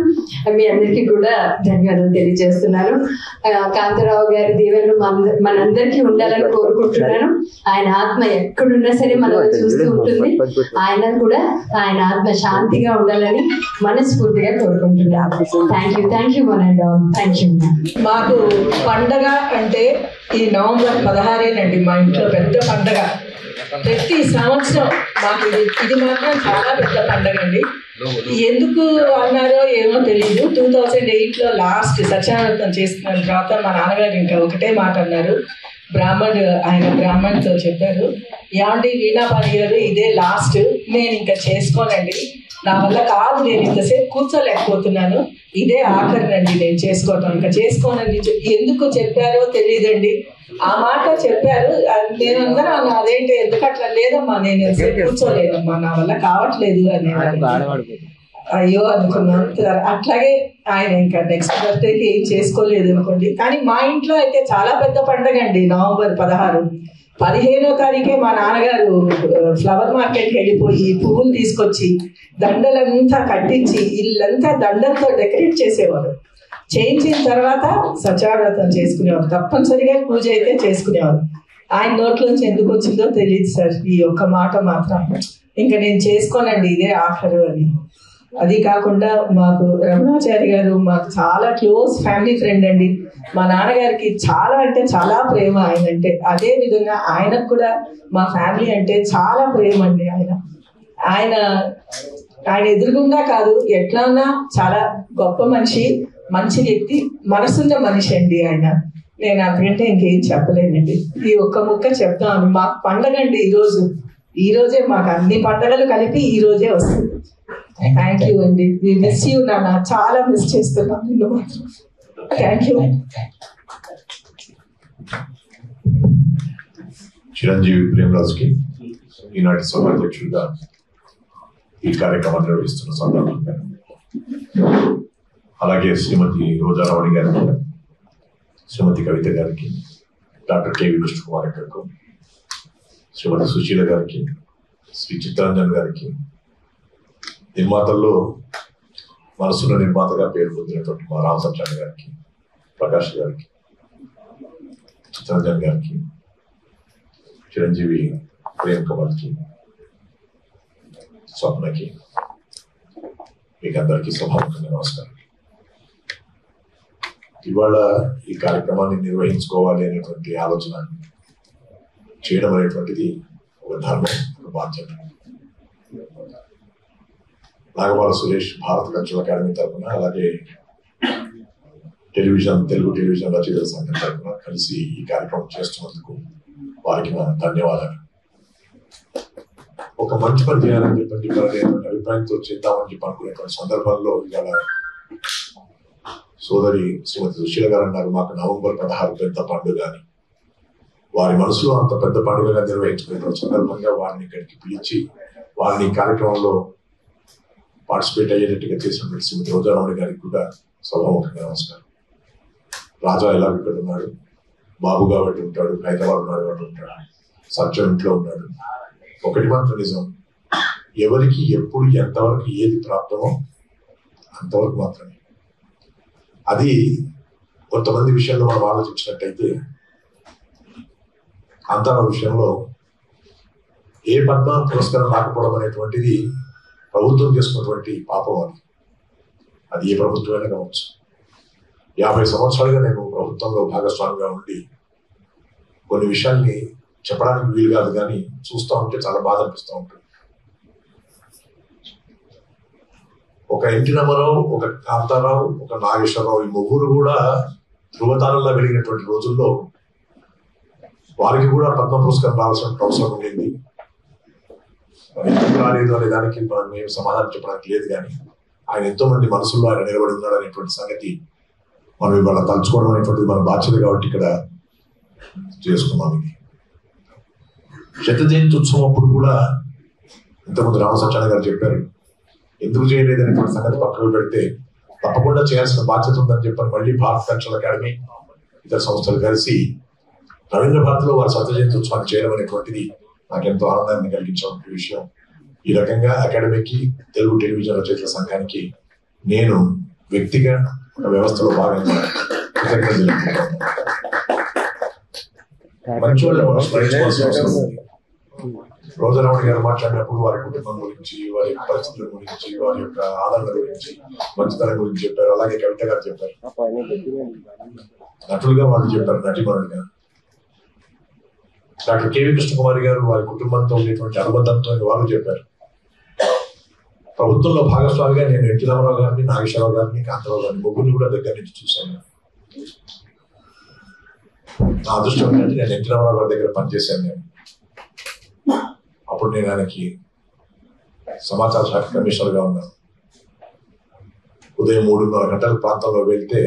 మీ అందరికీ కూడా ధన్యవాదాలు తెలియజేస్తున్నాను. కాంతారావు గారి దీవెనలు మనందరికీ ఉండాలని కోరుకుంటున్నాను. ఆయన ఆత్మ ఎక్కడున్నా సరే మనల్ని చూస్తూ ఉంటుంది. ఆయన కూడా ఆయన ఆత్మ శాంతిగా ఉండాలని మనస్ఫూర్తిగా కోరుకుంటున్నాను. Thank you one and all. Thank you. మాకు పండగ అంటే ఈ నవంబర్ 16 మా ఇంట్లో పెద్ద పండగ. ప్రతి సంవత్సరం మాకు ఇది మాత్రం చాలా పెద్ద పండగ అండి. ఎందుకు అన్నారో ఏమో తెలియదు. 2008లో లాస్ట్ సత్యానందం చేసుకున్న తర్వాత మా నాన్నగారు ఇంకా ఒకటే మాట అన్నారు. ఆయన బ్రాహ్మణ్తో చెప్పారు, ఏమండి వీణాపాణి గారు ఇదే లాస్ట్, నేను ఇంకా చేసుకోనండి, నా వల్ల కాదు, నేను ఇంతసేపు కూర్చోలేకపోతున్నాను, ఇదే ఆఖరినండి నేను చేసుకోవటం, ఇంకా చేసుకోనండి. ఎందుకు చెప్పారో తెలియదండి, ఆ మాట చెప్పారు. నేను అందరూ అదేంటి ఎందుకు అట్లా, లేదమ్మా నేను ఎంతసేపు కూర్చోలేదమ్మా, నా వల్ల కావట్లేదు అని అయ్యో అనుకున్నాను. అట్లాగే ఆయన ఇంకా నెక్స్ట్ బర్త్డేకి ఏం చేసుకోలేదు అనుకోండి. కానీ మా ఇంట్లో అయితే చాలా పెద్ద పండగ అండి. నవంబర్ 16, 15వ తారీఖే మా నాన్నగారు ఫ్లవర్ మార్కెట్కి వెళ్ళిపోయి పువ్వులు తీసుకొచ్చి దండలంతా కట్టించి ఇల్లంతా దండలతో డెకరేట్ చేసేవారు. చేయించిన తర్వాత సత్యావ్రతం చేసుకునేవారు, తప్పనిసరిగా పూజ అయితే చేసుకునేవారు. ఆయన నోట్లోంచి ఎందుకు వచ్చిందో తెలియదు సార్, ఈ ఒక్క మాట మాత్రం ఇంకా నేను చేసుకోనండి ఇదే ఆఖరు అని. అది కాకుండా మాకు రమణాచారి గారు మాకు చాలా క్లోజ్ ఫ్యామిలీ ఫ్రెండ్ అండి. మా నాన్నగారికి చాలా అంటే చాలా ప్రేమ ఆయన అంటే. అదే విధంగా ఆయనకు కూడా మా ఫ్యామిలీ అంటే చాలా ప్రేమ అండి. ఆయన ఎదురుగుండా కాదు, ఎట్లా ఉన్నా చాలా గొప్ప మనిషి, మంచి వ్యక్తి, మనసున్న మనిషి అండి ఆయన. నేను అంతకంటే ఇంకేం చెప్పలేనండి. ఈ ఒక్క ముక్క చెప్తాను. మాకు పండగ అండి ఈ రోజే మాకు అన్ని పండగలు కలిపి ఈ రోజే వస్తుంది. థ్యాంక్ యూ అండి. మిస్ యూ నాన్న, చాలా మిస్ చేస్తున్నాను నిన్ను మాత్రం. Thank you. చిరంజీవి ప్రేమరాజుకి ఈనాటి సభాధ్యక్షుడిగా ఈ కార్యక్రమాన్ని నిర్వహిస్తున్న సందర్భంగా, అలాగే శ్రీమతి రోజారావణి గారికి, శ్రీమతి కవిత గారికి, డాక్టర్ కేవి కృష్ణకుమార్ గారికి, శ్రీమతి సుశీల గారికి, శ్రీ చిత్తరంజన్ గారికి, నిర్మాతల్లో మనసున్న నిర్మాతగా పేరు పొందినటువంటి మా రామసత్యాన్ని గారికి, ప్రకాష్ గారికి, చిత్తరంజన్ గారికి, చిరంజీవి ప్రేమ్ కమల్కి, స్వప్నకి, మీకు అందరికీ సభాముఖంగా నమస్కారం. ఇవాళ ఈ కార్యక్రమాన్ని నిర్వహించుకోవాలి అనేటువంటి ఆలోచన చేయడం అనేటువంటిది ఒక ధర్మం, ఒక బాధ్యత. నాగబాల సురేష్ భారత కల్చరల్ అకాడమీ తరఫున, అలాగే తెలుగు టెలివిజన్ రచయితల సంఘం తరఫున కలిసి ఈ కార్యక్రమం చేస్తున్నందుకు వారికి నా ధన్యవాదాలు. ఒక మంచి పని చేయాలని చెప్పి అభిప్రాయంతో చేద్దామని చెప్పి అనుకునేటువంటి సందర్భంలో ఇవాళ సోదరి శ్రీమతి సుశీల గారు అన్నారు, మాకు నవంబర్ 16 పెద్ద పండుగ అని. వారి మనసులో అంత పెద్ద పండుగగా నిర్వహించుకునే సందర్భంగా వారిని ఇక్కడికి పిలిచి వారిని కార్యక్రమంలో పార్టిసిపేట్ అయ్యేటట్టుగా చేసినటువంటి శ్రీమతి రోజారావణి గారికి కూడా సభాముఖంగా నమస్కారం. రాజా ఎలా ఇక్కడ ఉన్నాడు, బాబు కాబట్టి ఉంటాడు, హైదరాబాద్ ఉన్నాడు కాబట్టి ఉంటాడు, సత్యం ఇంట్లో ఉన్నాడు. ఒకటి మాత్రం నిజం, ఎవరికి ఎప్పుడు ఎంతవరకు ఏది ప్రాప్తమో అంతవరకు మాత్రమే. అది కొంతమంది విషయంలో మనం ఆలోచించినట్టయితే, అంతర విషయంలో ఏ పద్మ పురస్కారం రాకపోవడం అనేటువంటిది ప్రభుత్వం చేసుకున్నటువంటి పాపం. అది ఏ ప్రభుత్వమైనా కావచ్చు. 50 సంవత్సరాలుగా నేను ప్రభుత్వంలో భాగస్వామిగా ఉండి కొన్ని విషయాల్ని చెప్పడానికి వీలు కాదు, కానీ చూస్తూ ఉంటే చాలా బాధ అనిపిస్తూ ఉంటుంది. ఒక ఎన్టీ రామారావు, ఒక కాంతారావు, ఒక నాగేశ్వరరావు, ఈ ముగ్గురు కూడా ధృవతారంలా వెలిగినటువంటి రోజుల్లో వారికి కూడా పద్మ పురస్కారం రావాల్సిన అవసరం ఉండేది. ఎందుకు రాలేదు అనే దానికి మనం ఏం సమాధానం చెప్పడానికి లేదు, కానీ ఆయన ఎంతో మంది మనసుల్లో ఆయన నిలబడి ఉన్నాడు అనేటువంటి సంగతి మనం ఇవాళ తలుచుకోవడం అనేటువంటిది మన బాధ్యత కాబట్టి ఇక్కడ చేసుకున్నాం. ఇది శత జయంతి ఉత్సవం అప్పుడు కూడా ఇంతకుముందు రామసత్యాన్ని గారు చెప్పారు, ఎందుకు చేయలేదు అనేటువంటి సంగతి పక్కకు పెడితే తప్పకుండా చేయాల్సిన బాధ్యత ఉందని చెప్పని మళ్ళీ భారత కల్చరల్ అకాడమీ ఇతర సంస్థలు కలిసి రవీంద్ర భారతిలో వారి శత జయంతి ఉత్సవాన్ని చేయడం అనేటువంటిది నాకు ఎంతో ఆనందాన్ని కలిగించిన విషయం. ఈ రకంగా అకాడమీకి, తెలుగు టెలివిజన్ రచయితల సంఘానికి నేను వ్యక్తిగా ఒక వ్యవస్థలో భాగంగా మంచి వాళ్ళు మనం స్మరించుకోవాల్సిన అవసరం ఉంది. రోజారావణి గారు మాట్లాడినప్పుడు వారి కుటుంబం గురించి, వారి పరిస్థితుల గురించి, వారి యొక్క ఆదరణ గురించి, మంచితనం గురించి చెప్పారు. అలాగే కవిత గారు చెప్పారు, నటులుగా వాళ్ళు చెప్పారు, నటిమణులుగా. డాక్టర్ కేవి కృష్ణకుమారి గారు వారి కుటుంబంతో ఉండేటువంటి అనుబంధంతో వారు చెప్పారు. ప్రభుత్వంలో భాగస్వామిగా నేను ఎన్టీ రామారావు గారిని, నాగేశ్వరరావు గారిని, కాంతారావు గారిని ముగ్గురిని కూడా దగ్గర నుంచి చూశాను. నా అదృష్టం ఏంటంటే నేను ఎన్టీ రామారావు గారి దగ్గర పనిచేశాను. నేను అప్పుడు నేను ఆయనకి సమాచార శాఖ కమిషనర్గా ఉన్నాను. ఉదయం 3:30 గంటల ప్రాంతంలో వెళ్తే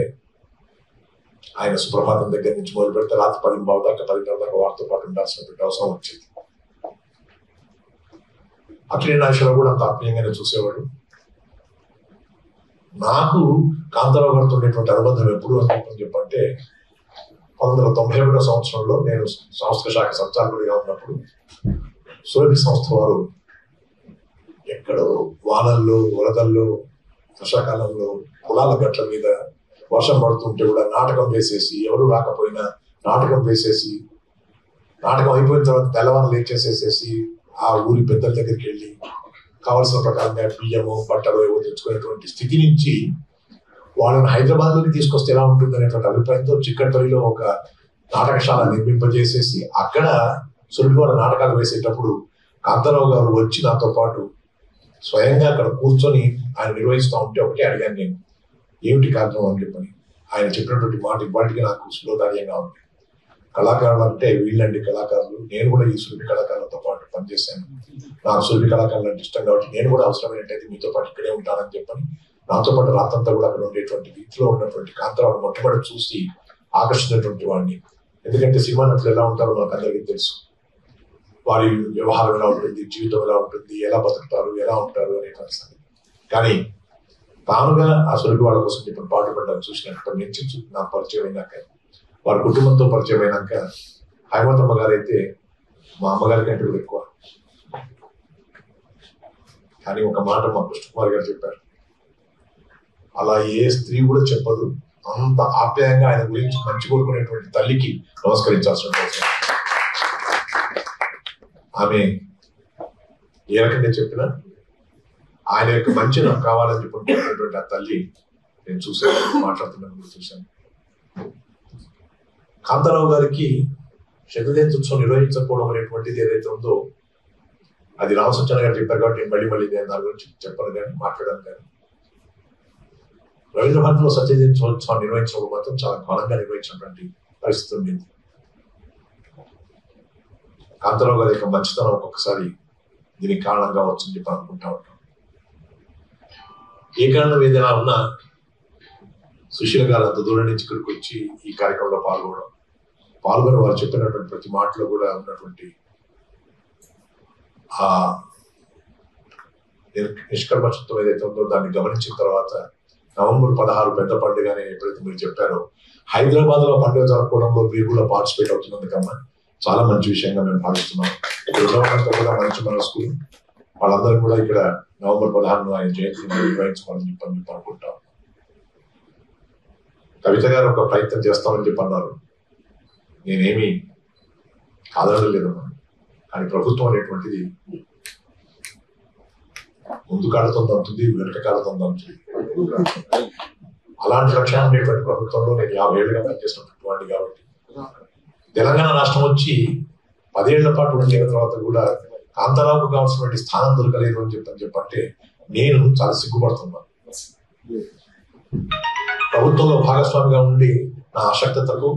ఆయన సుప్రభాతం దగ్గర నుంచి మొదలు పెడితే రాత్రి 10:15 దాకా 10:30 దాకా వారితో పాటు ఉండాల్సినటువంటి అవసరం వచ్చేది. అట్లే నాగేశ్వరరావు కూడా అంత ఆత్మీయంగానే చూసేవాడు. నాకు కాంతారావు గారితో ఉండేటువంటి అనుబంధం ఎప్పుడు అని చెప్పంటే 1991 సంవత్సరంలో నేను సంస్థ శాఖ సంచాలకుడిగా ఉన్నప్పుడు సురభి సంస్థ వారు ఎక్కడో వానల్లో, వరదల్లో, వర్షాకాలంలో పొలాల గట్ల మీద వర్షం పడుతుంటే కూడా నాటకం వేసేసి, ఎవరు రాకపోయినా నాటకం వేసేసి, నాటకం అయిపోయిన తర్వాత తెల్లవారు లేచేసేసేసి ఆ ఊరి పెద్దల దగ్గరికి వెళ్ళి కావాల్సిన ప్రకారంగా బియ్యము బట్టలు ఏవో తెచ్చుకునేటువంటి స్థితి నుంచి వాళ్ళని హైదరాబాద్లోకి తీసుకొస్తే ఎలా ఉంటుంది అనేటువంటి అభిప్రాయంతో చిక్కట్పల్లిలో ఒక నాటకశాల నిర్మింపజేసేసి అక్కడ సురభివాడ నాటకాలు వేసేటప్పుడు కాంతారావు గారు వచ్చి నాతో పాటు స్వయంగా అక్కడ కూర్చొని ఆయన నిర్వహిస్తూ ఉంటే ఒకటే అడిగాను నేను, ఏమిటి కారణం అని చెప్పని. ఆయన చెప్పినటువంటి మాట ఇవాటికి నాకు సులోదార్యంగా ఉంది. కళాకారులు అంటే వీళ్ళండి కళాకారులు, నేను కూడా ఈ సురభి కళాకారులతో పాటు పనిచేశాను, నాకు సురభి కళాకారులు అంటే ఇష్టం కాబట్టి నేను కూడా అవసరమైనట్టయితే మీతో పాటు ఇక్కడే ఉంటానని చెప్పని నాతో పాటు రాత్రంతా కూడా అక్కడ ఉండేటువంటి రీతిలో ఉన్నటువంటి కాంతారావుని మొట్టమొదటి చూసి ఆకర్షించినటువంటి వాడిని. ఎందుకంటే సినిమా నటులు ఎలా ఉంటారో మనకు అందరికీ తెలుసు, వారి వ్యవహారం ఎలా ఉంటుంది, జీవితం ఎలా ఉంటుంది, ఎలా బతుకుతారు, ఎలా ఉంటారు అనేటువంటి సంగతి. కానీ తానుగా ఆ సురభి వాళ్ళ కోసం చెప్పిన పాటుపడ్డాను చూసినప్పటి నుంచి నాకు పరిచయం అయినాక, వారి కుటుంబంతో పరిచయం అయినాక హైమతమ్మ గారు అయితే మా అమ్మగారి కంటే కూడా ఎక్కువ. కానీ ఒక మాట మా కృష్ణకుమార్ గారు చెప్పారు, అలా ఏ స్త్రీ కూడా చెప్పదు, అంత ఆప్యాయంగా ఆయన గురించి మంచి కోరుకునేటువంటి తల్లికి నమస్కరించాల్సిన అవసరం. ఆమె ఏ రకంగా చెప్పినా ఆయన యొక్క మంచి నాకు కావాలని చెప్పుకుంటున్నటువంటి ఆ తల్లి నేను చూశాను, మాట్లాడుతున్నాను చూశాను. కాంతారావు గారికి శతజయంతి ఉత్సవం నిర్వహించకపోవడం అనేటువంటిది ఏదైతే ఉందో అది రామసత్యనారాయణ గారు చెప్పారు కాబట్టి నేను మళ్ళీ నేను దాని గురించి చెప్పను కానీ మాట్లాడాను. కానీ రవీంద్ర భారతిలో సత్యజయంతి ఉత్సవం నిర్వహించడం మాత్రం చాలా ఘనంగా నిర్వహించినటువంటి పరిస్థితి ఉంది. కాంతారావు గారి యొక్క మంచితనం ఒక్కొక్కసారి దీనికి కారణంగా వచ్చని చెప్పి అనుకుంటా ఉంటాం. ఏ కారణం ఏదైనా ఉన్నా సుశీల గారు అంత దూరం నుంచి ఇక్కడికి వచ్చి ఈ కార్యక్రమంలో పాల్గొని వారు చెప్పినటువంటి ప్రతి మాటలో కూడా ఉన్నటువంటి ఆ నిష్కర్మత్వం ఏదైతే ఉందో దాన్ని గమనించిన తర్వాత నవంబర్ 16 పెద్ద పండుగ అని ఎప్పుడైతే మీరు చెప్పారో హైదరాబాద్ లో పండుగ జరుపుకోవడంలో మీరు కూడా పార్టిసిపేట్ అవుతున్నందుకన్నా చాలా మంచి విషయంగా మేము భావిస్తున్నాం. ఇక్కడ ఉన్నవాళ్ళంతా కూడా మంచి మనస్కులు, వాళ్ళందరూ కూడా ఇక్కడ నవంబర్ 16 ఆయన జయంతిని నిర్వహించుకోవాలని చెప్పి అనుకుంటాం. కవిత గారు ఒక ప్రయత్నం చేస్తామని చెప్పి అన్నారు, నేనేమి కాదనలేదమ్మా. కానీ ప్రభుత్వం అనేటువంటిది ముందు కాళ్ళతో అంటుంది, వెనుక కాళ్ళతో అంటుంది. అలాంటి లక్ష్యం ఉండేటువంటి ప్రభుత్వంలో నేను 50 ఏళ్ళుగా పనిచేసినటువంటి వాడిని కాబట్టి తెలంగాణ రాష్ట్రం వచ్చి 10 ఏళ్ల పాటు ఉండిన తర్వాత కూడా కాంతారావుకు కావాల్సినటువంటి స్థానం దొరకలేదు అని చెప్పంటే నేను చాలా సిగ్గుపడుతున్నాను. ప్రభుత్వంలో భాగస్వామిగా ఉండి నా అశక్తతకు,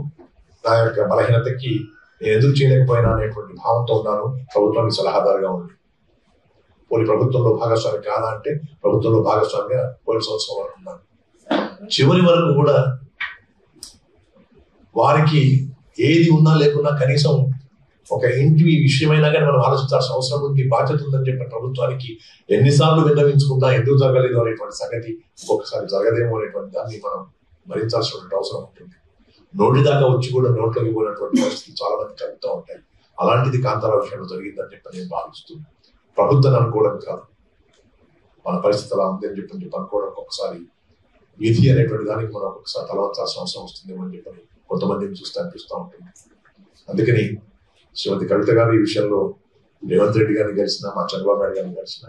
నా యొక్క బలహీనతకి నేను ఎందుకు చేయలేకపోయినా అనేటువంటి భావంతో ఉన్నాను. ప్రభుత్వానికి సలహాదారుగా ఉంది. పోలీస్ ప్రభుత్వంలో భాగస్వామి కాదా అంటే ప్రభుత్వంలో భాగస్వామిగా పోలీసు సంవత్సరం వరకు ఉన్నాను. చివరి వరకు కూడా వారికి ఏది ఉన్నా లేకున్నా కనీసం ఒక ఇంటి విషయమైనా కానీ మనం ఆలోచించాల్సిన అవసరం ఉంది, బాధ్యత ఉందని చెప్పిన ప్రభుత్వానికి ఎన్నిసార్లు విన్నవించుకుంటా ఎందుకు జరగలేదు అనేటువంటి సంగతి ఒక్కొక్కసారి జరగదేమో అనేటువంటి దాన్ని మనం భరించాల్సినటువంటి అవసరం ఉంటుంది. నోటి దాకా వచ్చి కూడా నోట్లోకి పోయినటువంటి పరిస్థితులు చాలా మంది కలుగుతూ ఉంటాయి. అలాంటిది కాంతారావు విషయంలో జరిగిందని చెప్పి నేను భావిస్తున్నాను. ప్రభుత్వాన్ని అనుకోవడం కాదు, మన పరిస్థితి అలా ఉంది అని చెప్పి అనుకోవడం ఒక్కొక్కసారి విధి అనేటువంటి దానికి మనం ఒక్కొక్కసారి తలవంచాల్సిన అవసరం వస్తుందేమో అని చెప్పి కొంతమందిని చూస్తే అనిపిస్తూ ఉంటుంది. అందుకని శ్రీమతి కవిత గారు ఈ విషయంలో రేవంత్ రెడ్డి గారిని కలిసిన, మా చంద్రబాబు నాయుడు గారిని కలిసిన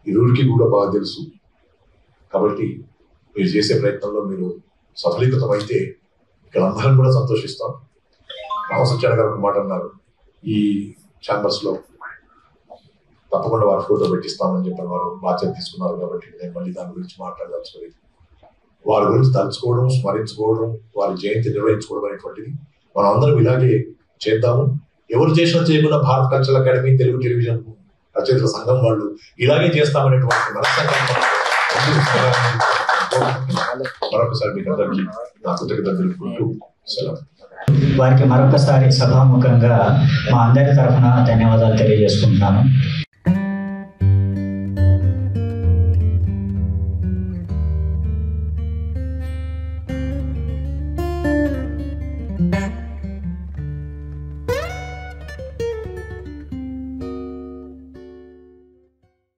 ఇరువురికి కూడా బాగా తెలుసు. కాబట్టి మీరు చేసే ప్రయత్నంలో మీరు సఫలీకృతం అయితే ఇక్కడ అందరం కూడా సంతోషిస్తాం. రామసత్యనారాయణ గారు ఒక మాట అన్నారు, ఈ ఛాంబర్స్ లో తప్పకుండా వారి ఫోటో పెట్టిస్తామని చెప్పిన వారు బాధ్యత తీసుకున్నారు. కాబట్టి నేను మళ్ళీ దాని గురించి మాట్లాడదలుచుకోలేదు. వారి గురించి తలుచుకోవడం, స్మరించుకోవడం, వారి జయంతి నిర్వహించుకోవడం అనేటువంటిది మనం అందరం ఇలాగే చేద్దాము. ఎవరు చేసినా చేయకుండా భారత కల్చరల్ అకాడమీ, తెలుగు టెలివిజన్ రచయితల సంఘం వాళ్ళు ఇలాగే చేస్తామనేటువంటి మనస్సంకల్పం మరొకసారి మీకు అందరికీ నా కృతజ్ఞతలు తెలుపుకుంటూ సెలవు. వారికి మరొకసారి సభాముఖంగా మా అందరి తరఫున ధన్యవాదాలు తెలియజేసుకుంటున్నాను.